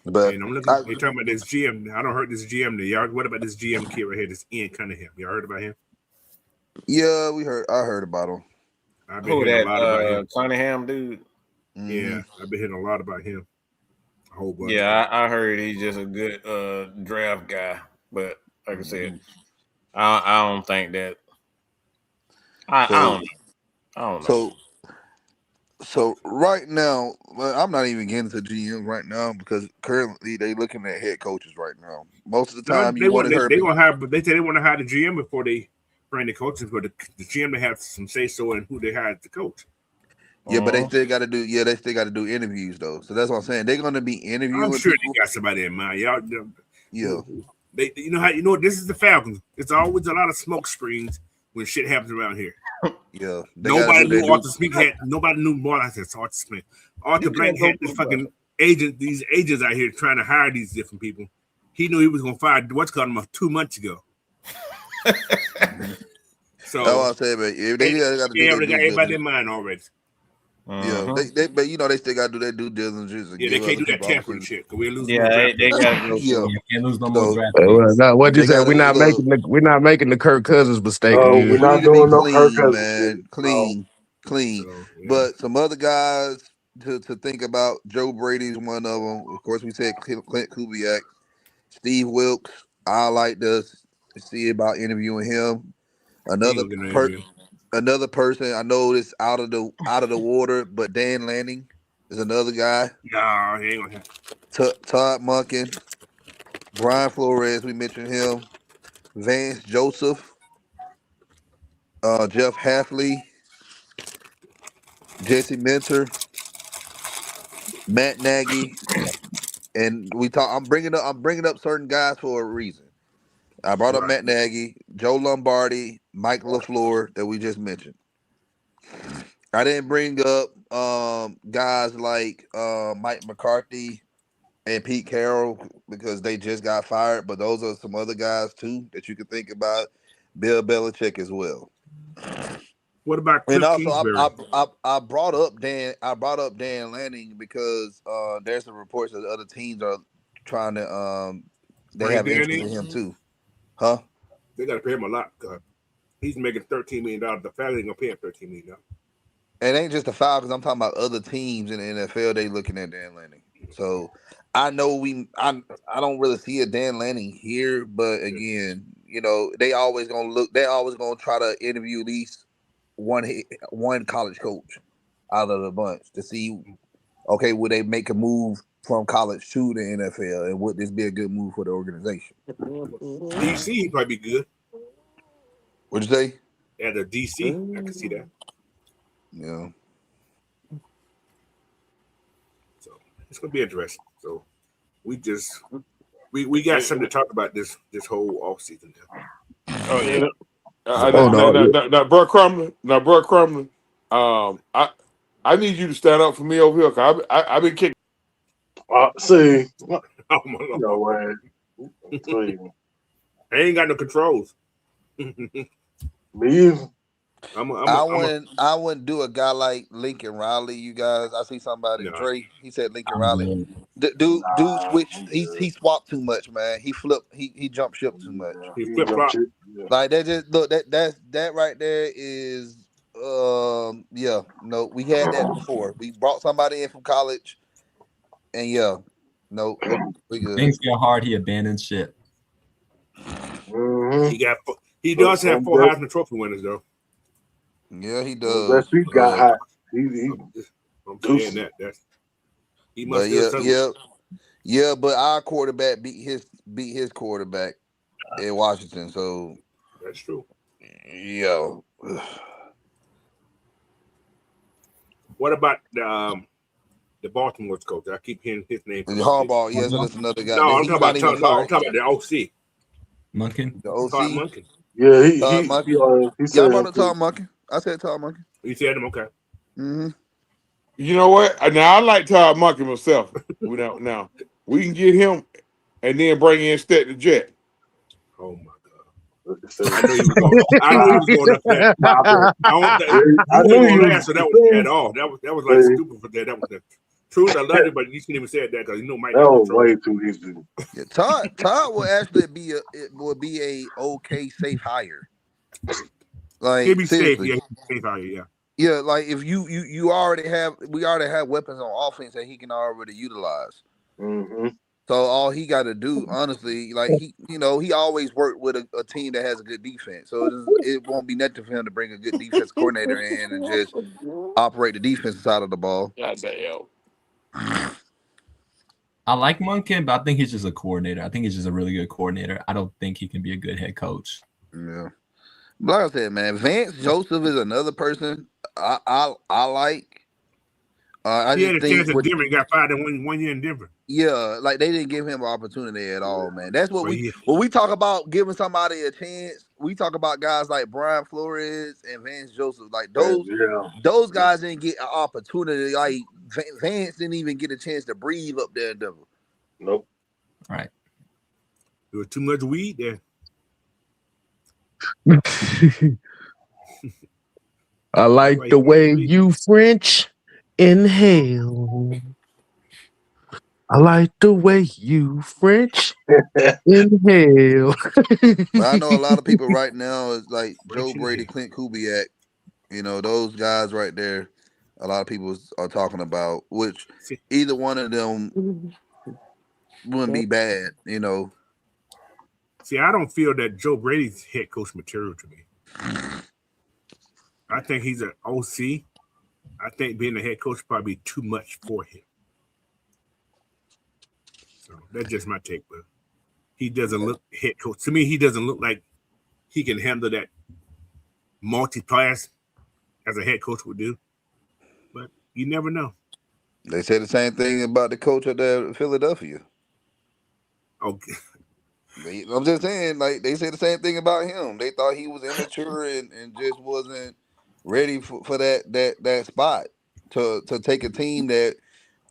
But we're talking about this GM. I don't heard this GM. Y'all, what about this GM kid right here? This Ian Cunningham. Y'all heard about him? Yeah, I heard about him. I've been hearing a lot about him. Cunningham dude. Yeah, I've been hearing a lot about him. A whole bunch. Yeah, I heard he's just a good draft guy, but like I said, I don't think that. I don't know. So right now, I'm not even getting to GM right now because currently they looking at head coaches right now. Most of the time, they say they want to hire the GM before they bring the coaches, but the GM they have some say so in who they hire as the coach. Yeah, but they still got to do. Yeah, they still got to do interviews though. So that's what I'm saying. They're going to be I'm interviewing sure people. they got somebody in mind. Y'all, Yeah, they, you know how this is the Falcons. It's always a lot of smoke screens when shit happens around here. yeah. They got to Nobody do their knew due. Arthur Smith had. Nobody knew more. I said Arthur Smith. Arthur You Blank can't go had this football. fucking agent. These agents out here trying to hire these different people. He knew he was going to fire what's called him 2 months ago. So That's what I said, man. If they got to do their they got due everybody diligence. in mind already. Yeah, but they still got to do their due diligence and Yeah, they give can't other do that people tampering opportunities. shit because we're losing Yeah, more draft they picks. got to go Yeah, through. You can't lose no so more draft picks. No, what you they said? got to look. We're not making the Kirk Cousins mistake We're again. We not need to be doing no Kirk clean, Cousins shit. man. Clean. So yeah. But some other guys to think about. Joe Brady's one of them. Of course, we said Clint Kubiak, Steve Wilkes. I like to see about interviewing him. He ain't Another gonna get no interview. another person I know is out of the water, but Dan Lanning is another guy. No, he ain't gonna happen. Todd Monken, Brian Flores, we mentioned him. Vance Joseph, Jeff Halfley, Jesse Minter, Matt Nagy, and we talk. I'm bringing up certain guys for a reason. I brought up Right. Matt Nagy, Joe Lombardi, Mike LaFleur that we just mentioned. I didn't bring up guys like Mike McCarthy and Pete Carroll because they just got fired, but those are some other guys too that you could think about. Bill Belichick as well. What about And Cliff also, Kingsbury? I brought up Dan. I brought up Dan Lanning because there's some reports that other teams are trying to they Frank have interest Danny? in him too, huh? They got to pay him a lot because he's making $13 million. The Falcons ain't gonna pay him $13 million. It ain't just the Falcons. I'm talking about other teams in the NFL. They looking at Dan Lanning. So I know I don't really see a Dan Lanning here, but again, they always gonna look. They always gonna try to interview at least one college coach out of the bunch to see, okay, would they make a move from college to the NFL, and would this be a good move for the organization? DC, he probably be good. What'd you say? At a DC, I can see that. Yeah. So it's gonna be interesting. So we got something to talk about this whole offseason. Oh yeah. Oh no, Now, Bro Crumlin. I need you to stand up for me over here because I've been kicking. See, Oh my you God. know what? See, I ain't got no controls. me either. I wouldn't do a guy like Lincoln Riley. You guys, I see somebody. No. Dre, he said Lincoln I'm Riley. good. Dude Nah, switched. I'm He good. swapped too much, man. He flipped. He jumped ship too much. He He flip jump flop. shit. Yeah. Like that just look that right there is yeah, no, we had that before. We brought somebody in from college and yeah, no, we good. Things get hard. He abandoned ship. Mm-hmm. He does have 4 Heisman Trophy winners though. Yeah, he That does. feet got hot. He I'm saying that. He must But have something. yeah, but our quarterback beat his quarterback in Washington, so That's true. yeah. What about the Baltimore's coach? I keep hearing his name. Harbaugh, yeah, so that's another guy. No, I'm He's talking not about even fired I'm talking yet. about the OC. Munkin. The Todd OC. Monken. Yeah, Todd Monken. he Yeah, I said brought up Todd Monken. I said Todd Monken. You said him, okay. Mm-hmm. You know what? Now I like Todd Monken myself. Now we can get him and then bring in Stetson Jet. Oh my God. I I knew he was going up there. I You knew weren't you gonna laugh, so that was at all. That was like See. stupid for that. That was the truth. I love it, but you shouldn't even say that because you know Mike. That was way too easy. Yeah, Todd will actually be a okay safe hire. Like He'll be safe. seriously. Yeah, he'll be safe out here. Yeah. Yeah, like if we already have weapons on offense that he can already utilize. Mm-hmm. So all he got to do, honestly, like he always worked with a team that has a good defense. So it won't be nothing for him to bring a good defense coordinator in and just operate the defensive side of the ball. I like Munkin, but I think he's just a coordinator. I think he's just a really good coordinator. I don't think he can be a good head coach. Yeah. Like I said, man, Vance Joseph is another person I like. I He had just a chance think at Denver. He got fired in 1 year in Denver. yeah, like they didn't give him an opportunity at all, man. That's what Well, when we talk about giving somebody a chance, we talk about guys like Brian Flores and Vance Joseph. Like Yeah. those guys didn't get an opportunity. Like Vance didn't even get a chance to breathe up there in Denver. Nope. Right. There was too much weed there. I like the way you French inhale. I like the way you French inhale. But I know a lot of people right now is like Joe Brady, Clint Kubiak. You know, those guys right there. A lot of people are talking about which either one of them wouldn't be bad. You know. See, I don't feel that Joe Brady's head coach material to me. I think he's an OC. I think being a head coach probably too much for him. So that's just my take, but he doesn't look head coach. To me, he doesn't look like he can handle that multi-class as a head coach would do. But you never know. They say the same thing about the coach at Philadelphia. Okay. I'm just saying, like they say the same thing about him. They thought he was immature and just wasn't ready for that spot to take a team that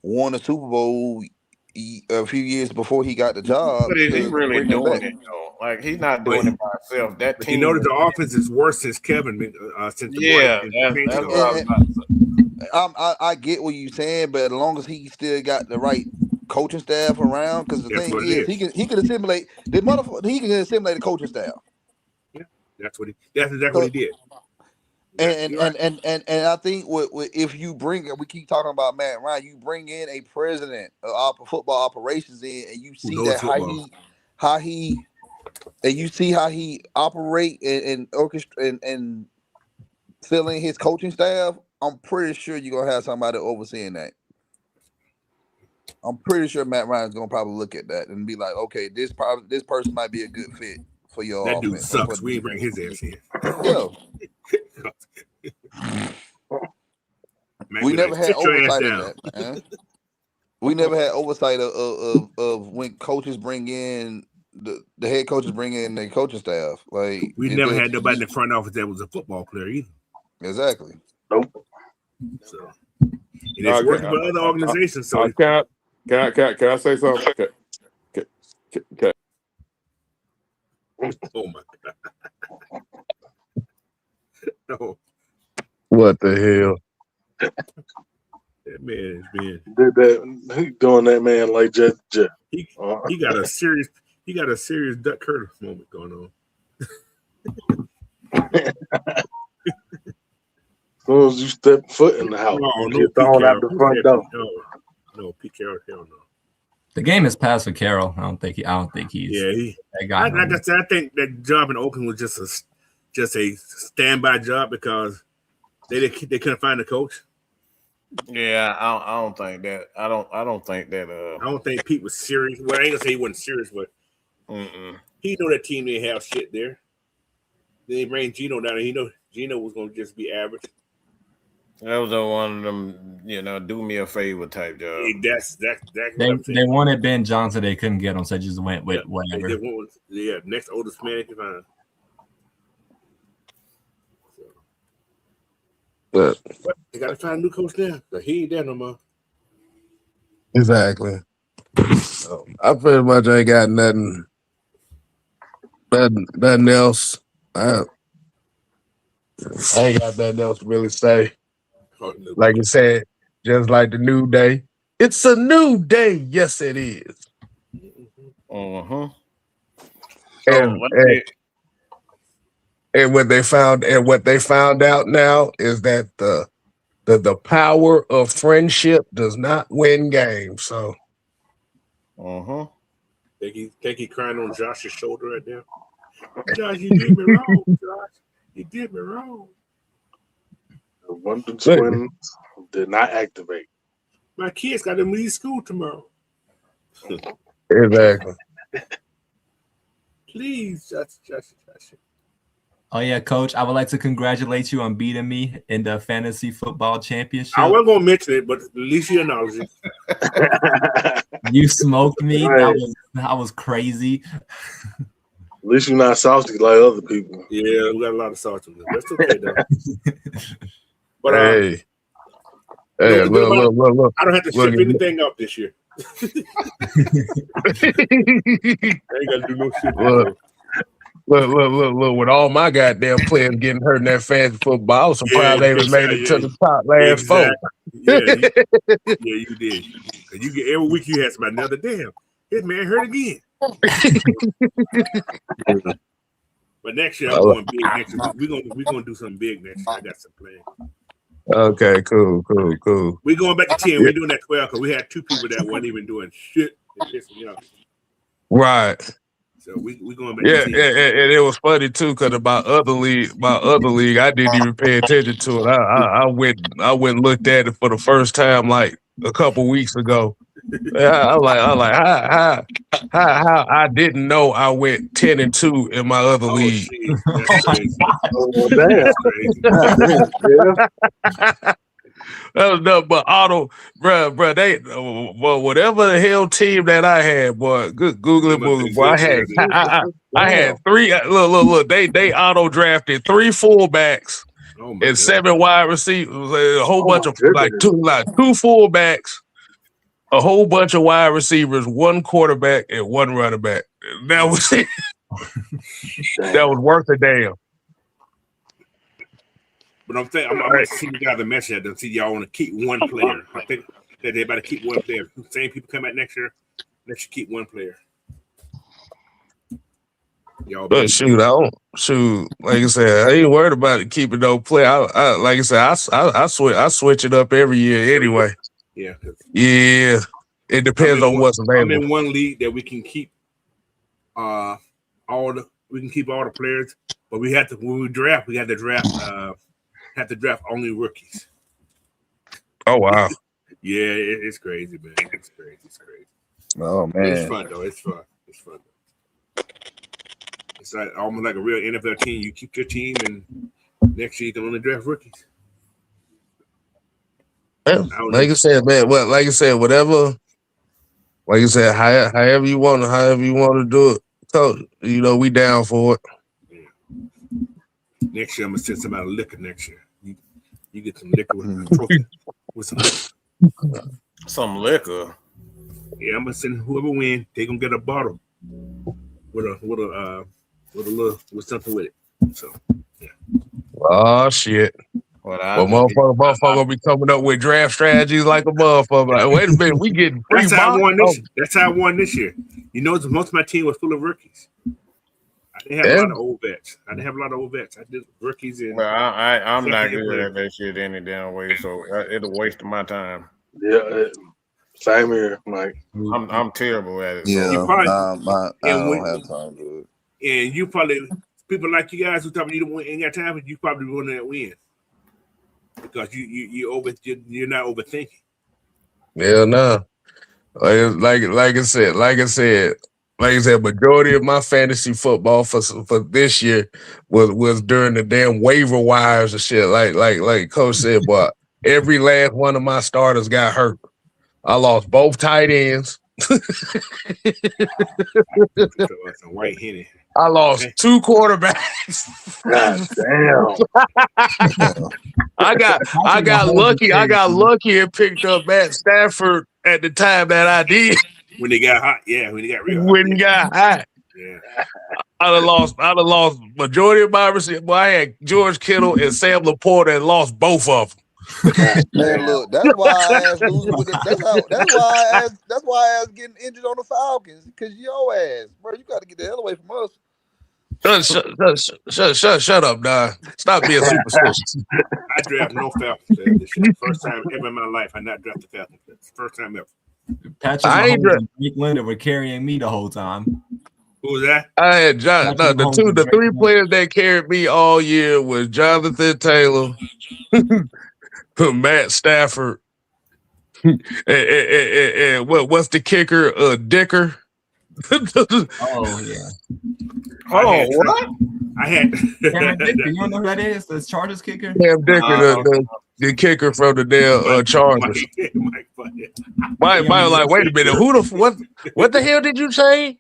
won a Super Bowl a few years before he got the job. But is he really bring him back. doing it though? Like he's not doing it by himself. That But team. you notice the offense is worse since Kevin, since the boy. That's what I was about to say. I get what you're saying, but as long as he still got the right coaching staff around, because the thing is, he can assimilate the motherfucker. He can assimilate the coaching staff. Yeah, that's exactly what he did. And I think if you bring, we keep talking about Matt Ryan, you bring in a president of football operations in, and you see that how he and you see how he operate and orchestrate and fill in his coaching staff. I'm pretty sure you're gonna have somebody overseeing that. I'm pretty sure Matt Ryan's gonna probably look at that and be like, okay, this person might be a good fit for your that offense. Dude sucks. We ain't bring his ass in. Yeah. We never had oversight of that, man. We never had oversight of when coaches bring in the head coaches bring in their coaching staff. Like we never had nobody in the front office that was a football player either. Exactly. Nope. So it's working for other organizations. So can I say something? Okay. Oh my God. No. What the hell? That man is being he doing that man like Jeff. He got a serious Duck Curtis moment going on. As soon as you step foot in the house, you get thrown out the front door. No, Pete Carroll, hell no. The game is passed for Carroll. I don't think he's that guy. I think that job in Oakland was just a standby job because they couldn't find a coach. Yeah, I don't think that. I don't think that. I don't think Pete was serious. Well, I ain't gonna say he wasn't serious, but he know that team didn't have shit there. They bring Gino down, and he know Gino was gonna just be average. That was one of them, do me a favor type job. That's they wanted Ben Johnson. They couldn't get him, so they just went with whatever. Next oldest man they can find. But they got to find a new coach now. He ain't there no more. Exactly. So, I pretty much ain't got nothing else. I ain't got nothing else to really say. Like you said, just like the new day. It's a new day. Yes, it is. And what they found out now is that the power of friendship does not win games. So think he crying on Josh's shoulder right now. Josh, you did me wrong. Josh, you did me wrong. The Wonder Twins did not activate. My kids got to leave school tomorrow. Exactly. Please, Josh. Oh yeah, Coach. I would like to congratulate you on beating me in the fantasy football championship. I wasn't gonna mention it, but at least you acknowledge it. You smoked me. Right. That was crazy. At least you're not salty like other people. Yeah, we got a lot of sauce on this. That's okay though. But Hey, hey, look. I don't have to strip anything up this year. I ain't gotta do no shit. Look, with all my goddamn players getting hurt in that fantasy football, I was surprised they made it to the top last four. Yeah, you did. You get every week you had somebody another damn. This man hurt again. But next year I'm going big. Next year we're gonna do something big next year. I got some plans. Okay, cool. We're going back to 10. We're doing that 12 because we had two people that weren't even doing shit. It pissed me off. Right. So we going back Yeah, to 10. and it was funny too because my other league, I didn't even pay attention to it. I went and looked at it for the first time like a couple weeks ago. I was like, how I didn't know I went 10-2 in my other league. Shit. That's crazy. Oh, damn. That was nothing but auto, bro. They, whatever the hell team that I had, boy, good Google it, boy. I had three. Look. They auto drafted 3 fullbacks and 7 wide receivers. A whole bunch of two fullbacks, a whole bunch of wide receivers, 1 quarterback, and 1 running back. That was it. That was worth a damn. But I'm going to see you guys a message that see y'all want to keep one player. I think that they better keep one player. Same people come out next year, let you keep one player. Y'all shoot. Like I said, I ain't worried about it keeping no player. I like I said, I switch it up every year anyway. Yeah. It depends on what's available. I'm in one league that we can keep all the players, but we have to when we draft, we have to draft only rookies. Oh wow. Yeah, it's crazy, man. It's crazy. Oh man. It's fun though. It's fun. It's like almost like a real NFL team. You keep your team and next year you can only draft rookies. Yeah, like I said, man. Well, like I said, whatever. Like you said, however you want to do it, Coach. We down for it. Yeah. Next year, I'm gonna send somebody liquor. Next year, you get some liquor with a trophy. With some liquor. Yeah, I'm gonna send whoever win. They gonna get a bottle with something with it. So yeah. Oh shit. Well, motherfucker gonna be coming up with draft strategies like a motherfucker. Like, wait a minute, we getting free. That's how I won this year. That's how I won this year. Most of my team was full of rookies. I didn't have a lot of old vets. I did rookies and. Well, I'm not good at that shit any damn way, so it'll waste my time. Yeah, same here, Mike. I'm terrible at it. Yeah, so. I don't have time to do it. And you probably people like you guys who probably ain't got time, but you probably want to win because you're not overthinking. Yeah, no. Like I said, majority of my fantasy football for this year was during the damn waiver wires and shit. Like Coach said, but every last one of my starters got hurt. I lost both tight ends. Some white Henny. I lost 2 quarterbacks. God damn. I got lucky. I got lucky and picked up Matt Stafford at the time that I did. When they got hot, yeah. When they got real hot. When he got hot. Yeah. I'd have lost majority of my receivers. Well, I had George Kittle and Sam Laporta and lost both of them. Man, look, that's why I asked losing with the, that's why I asked getting injured on the Falcons, because your ass, bro, you got to get the hell away from us. Shut up, Don. Stop being superstitious. I draft no Falcons. This is the first time ever in my life I not drafted Falcons. First time ever. Patrick Mahomes and Nick Leonard were carrying me the whole time. Who was that? I had the 3 players that carried me all year was Jonathan Taylor, Matt Stafford, and what's the kicker? Dicker. Oh yeah. Oh, what? I had Cameron Dicker, you don't know who that is? The Chargers kicker. Cam Dicker, the kicker from the damn Chargers. Mike, Mike was like, wait a minute, what the hell did you say?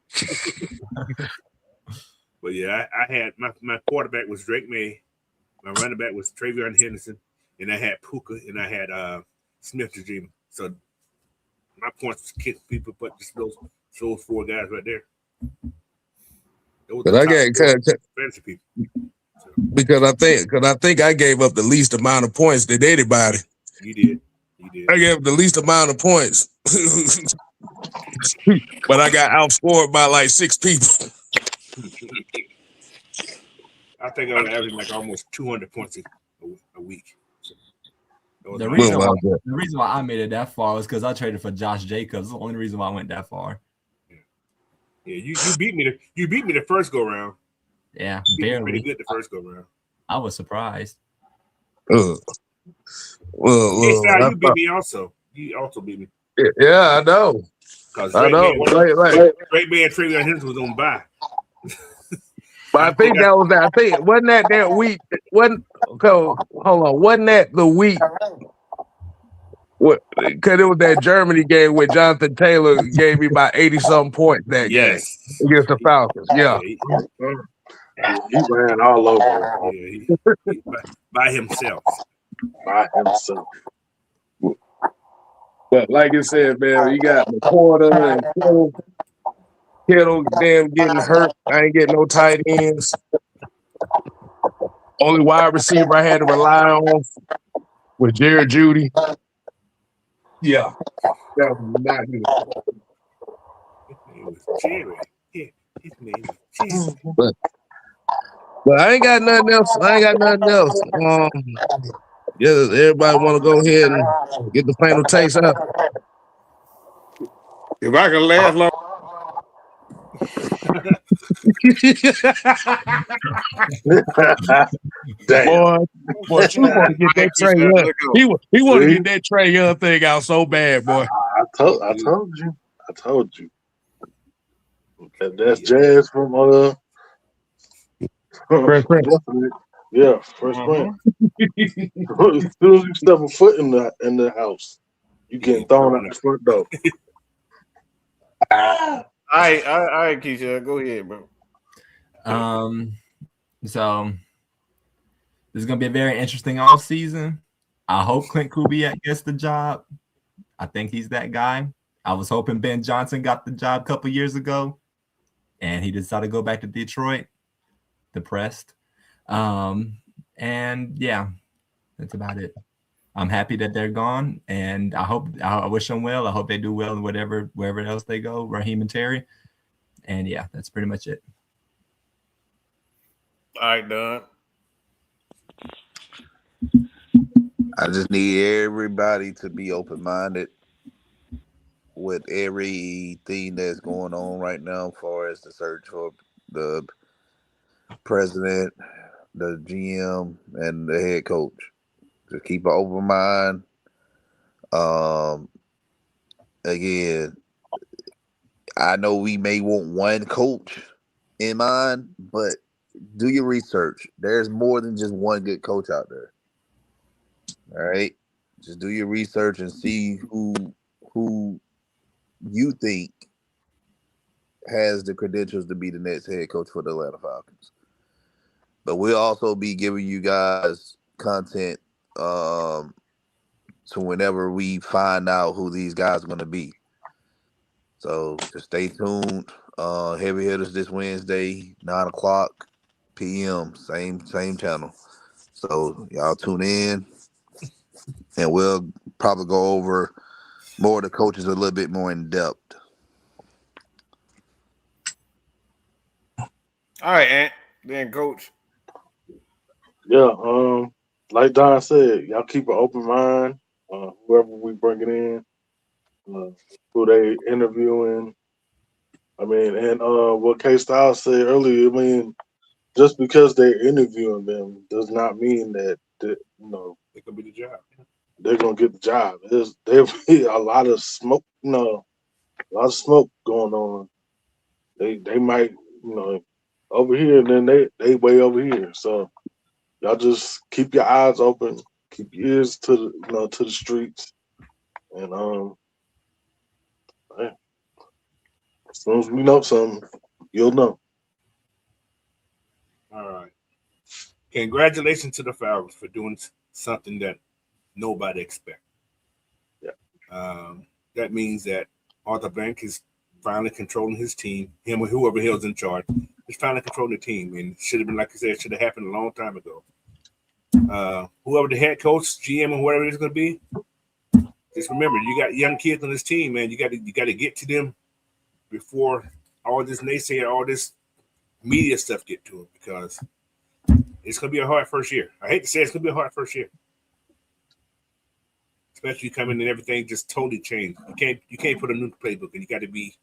But yeah, I had my quarterback was Drake May, my running back was Travion Henderson, and I had Puka, and I had Smith Jujima. So my points was kicked people, but just those 4 guys right there. But I got fantasy people. because I think I gave up the least amount of points than anybody. You did. I gave up the least amount of points, but I got outscored by like 6 people. I think I was averaging like almost 200 points a week. The reason why I made it that far was because I traded for Josh Jacobs. The only reason why I went that far. Yeah, you beat me. You beat me the first go round. Yeah, barely. Pretty good the first go round. I was surprised. You beat me also. You also beat me. Yeah, I know. I know. Great man Travion Henderson was on bye. But I think that was that. I think wasn't that week? Hold on. Wasn't that the week? Because it was that Germany game where Jonathan Taylor gave me about 80-something points that game against the Falcons. Yeah. He ran all over. Yeah, by himself. But like I said, man, you got McCorder and Kittle damn getting hurt. I ain't getting no tight ends. Only wide receiver I had to rely on was Jared Judy. Yeah. That was not good. It was Jerry. Yeah, his name was Jerry. But I ain't got nothing else. Everybody want to go ahead and get the final takes out. If I can last long. Boy, you want to get that Trey Young. He want to get that Trey Young thing out so bad, boy. I told you. That's Jazz from Fresh Prince. Yeah, Fresh Prince. As soon as you step a foot in the house, you getting thrown out the front door. All right, Keisha, go ahead, bro. So this is gonna be a very interesting off season. I hope Clint Kubiak gets the job. I think he's that guy. I was hoping Ben Johnson got the job a couple years ago, and he decided to go back to Detroit. Depressed. And yeah, that's about it. I'm happy that they're gone, and I wish them well. I hope they do well in wherever else they go, Raheem and Terry. And yeah, that's pretty much it. All right, done. I just need everybody to be open-minded with everything that's going on right now as far as the search for the president, the GM, and the head coach. Just keep an open mind. Again, I know we may want one coach in mind, but do your research. There's more than just one good coach out there. All right? Just do your research and see who you think has the credentials to be the next head coach for the Atlanta Falcons. But we'll also be giving you guys content to whenever we find out who these guys are going to be. So just stay tuned. Heavy Hitters this Wednesday, 9:00 p.m. Same channel. So y'all tune in, and we'll probably go over more of the coaches a little bit more in depth. All right, Ant. Then Coach. Yeah, like Don said, y'all keep an open mind. Whoever we bring it in, who they interviewing. I mean, and what K-Styles said earlier, I mean, just because they're interviewing them does not mean that they can be the job. They're gonna get the job. There'll be a lot of smoke, a lot of smoke going on. They might, over here, and then they way over here. So y'all just keep your eyes open, keep your ears to the streets, and hey, as soon as we know something, you'll know. All right. Congratulations to the Falcons for doing something that nobody expected. Yeah. That means that Arthur Blank is finally controlling his team. Him or whoever hell's in charge is finally controlling the team, and should have been, like I said, should have happened a long time ago. Whoever the head coach, GM, or whatever it's going to be, just remember you got young kids on this team, man. You got to get to them before all this naysayer, all this media stuff get to them, because it's going to be a hard first year. I hate to say it's going to be a hard first year, especially coming and everything just totally changed. You can't put a new playbook, and you got to be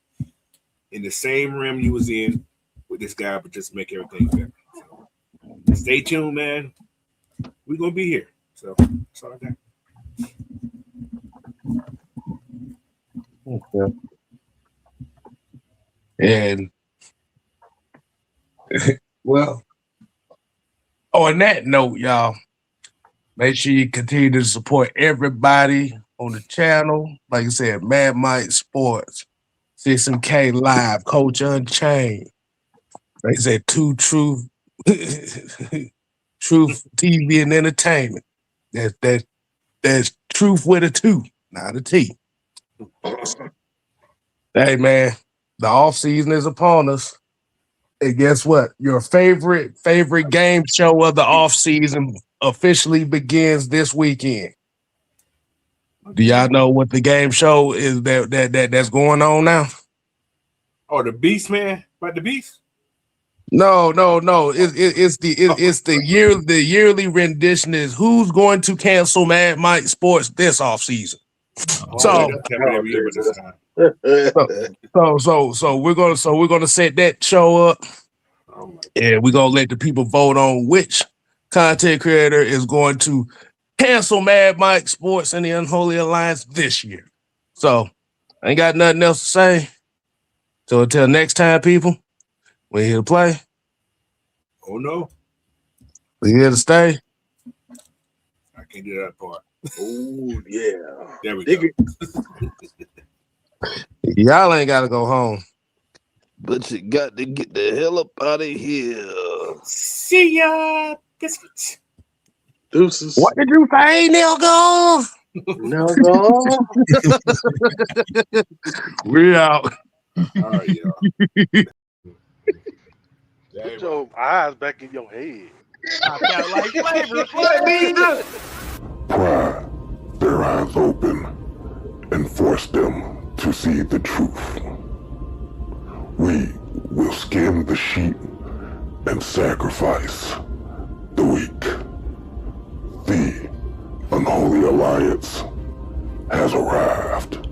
in the same realm you was in with this guy, but just make everything better. So, stay tuned, man. We're gonna be here. So that's all I got. Okay. And well, on that note, y'all, make sure you continue to support everybody on the channel. Like I said, Mad Mike Sports, 6MK Live, Coach Unchained. Like I said, Truth TV and Entertainment. That's truth with a 2, not a T. Hey man, the off season is upon us. And guess what? Your favorite game show of the off season officially begins this weekend. Do y'all know what the game show is that's going on now? Oh, the Beast, man. About the Beast? No. It's the yearly rendition is who's going to cancel Mad Mike Sports this off season. So we're gonna set that show up, and we're gonna let the people vote on which content creator is going to cancel Mad Mike Sports and the Unholy Alliance this year. So I ain't got nothing else to say. So until next time, people, we're here to play. Oh no. We're here to stay. I can't do that part. Oh yeah. There we go. Y'all ain't gotta go home. But you got to get the hell up out of here. See ya. Biscuits. Deuces. What did you say, Nilgo? No. We out. All right, y'all. Put your eyes back in your head. I got like flavor. What mean? Pry their eyes open and force them to see the truth. We will skin the sheep and sacrifice the weak. The Unholy Alliance has arrived.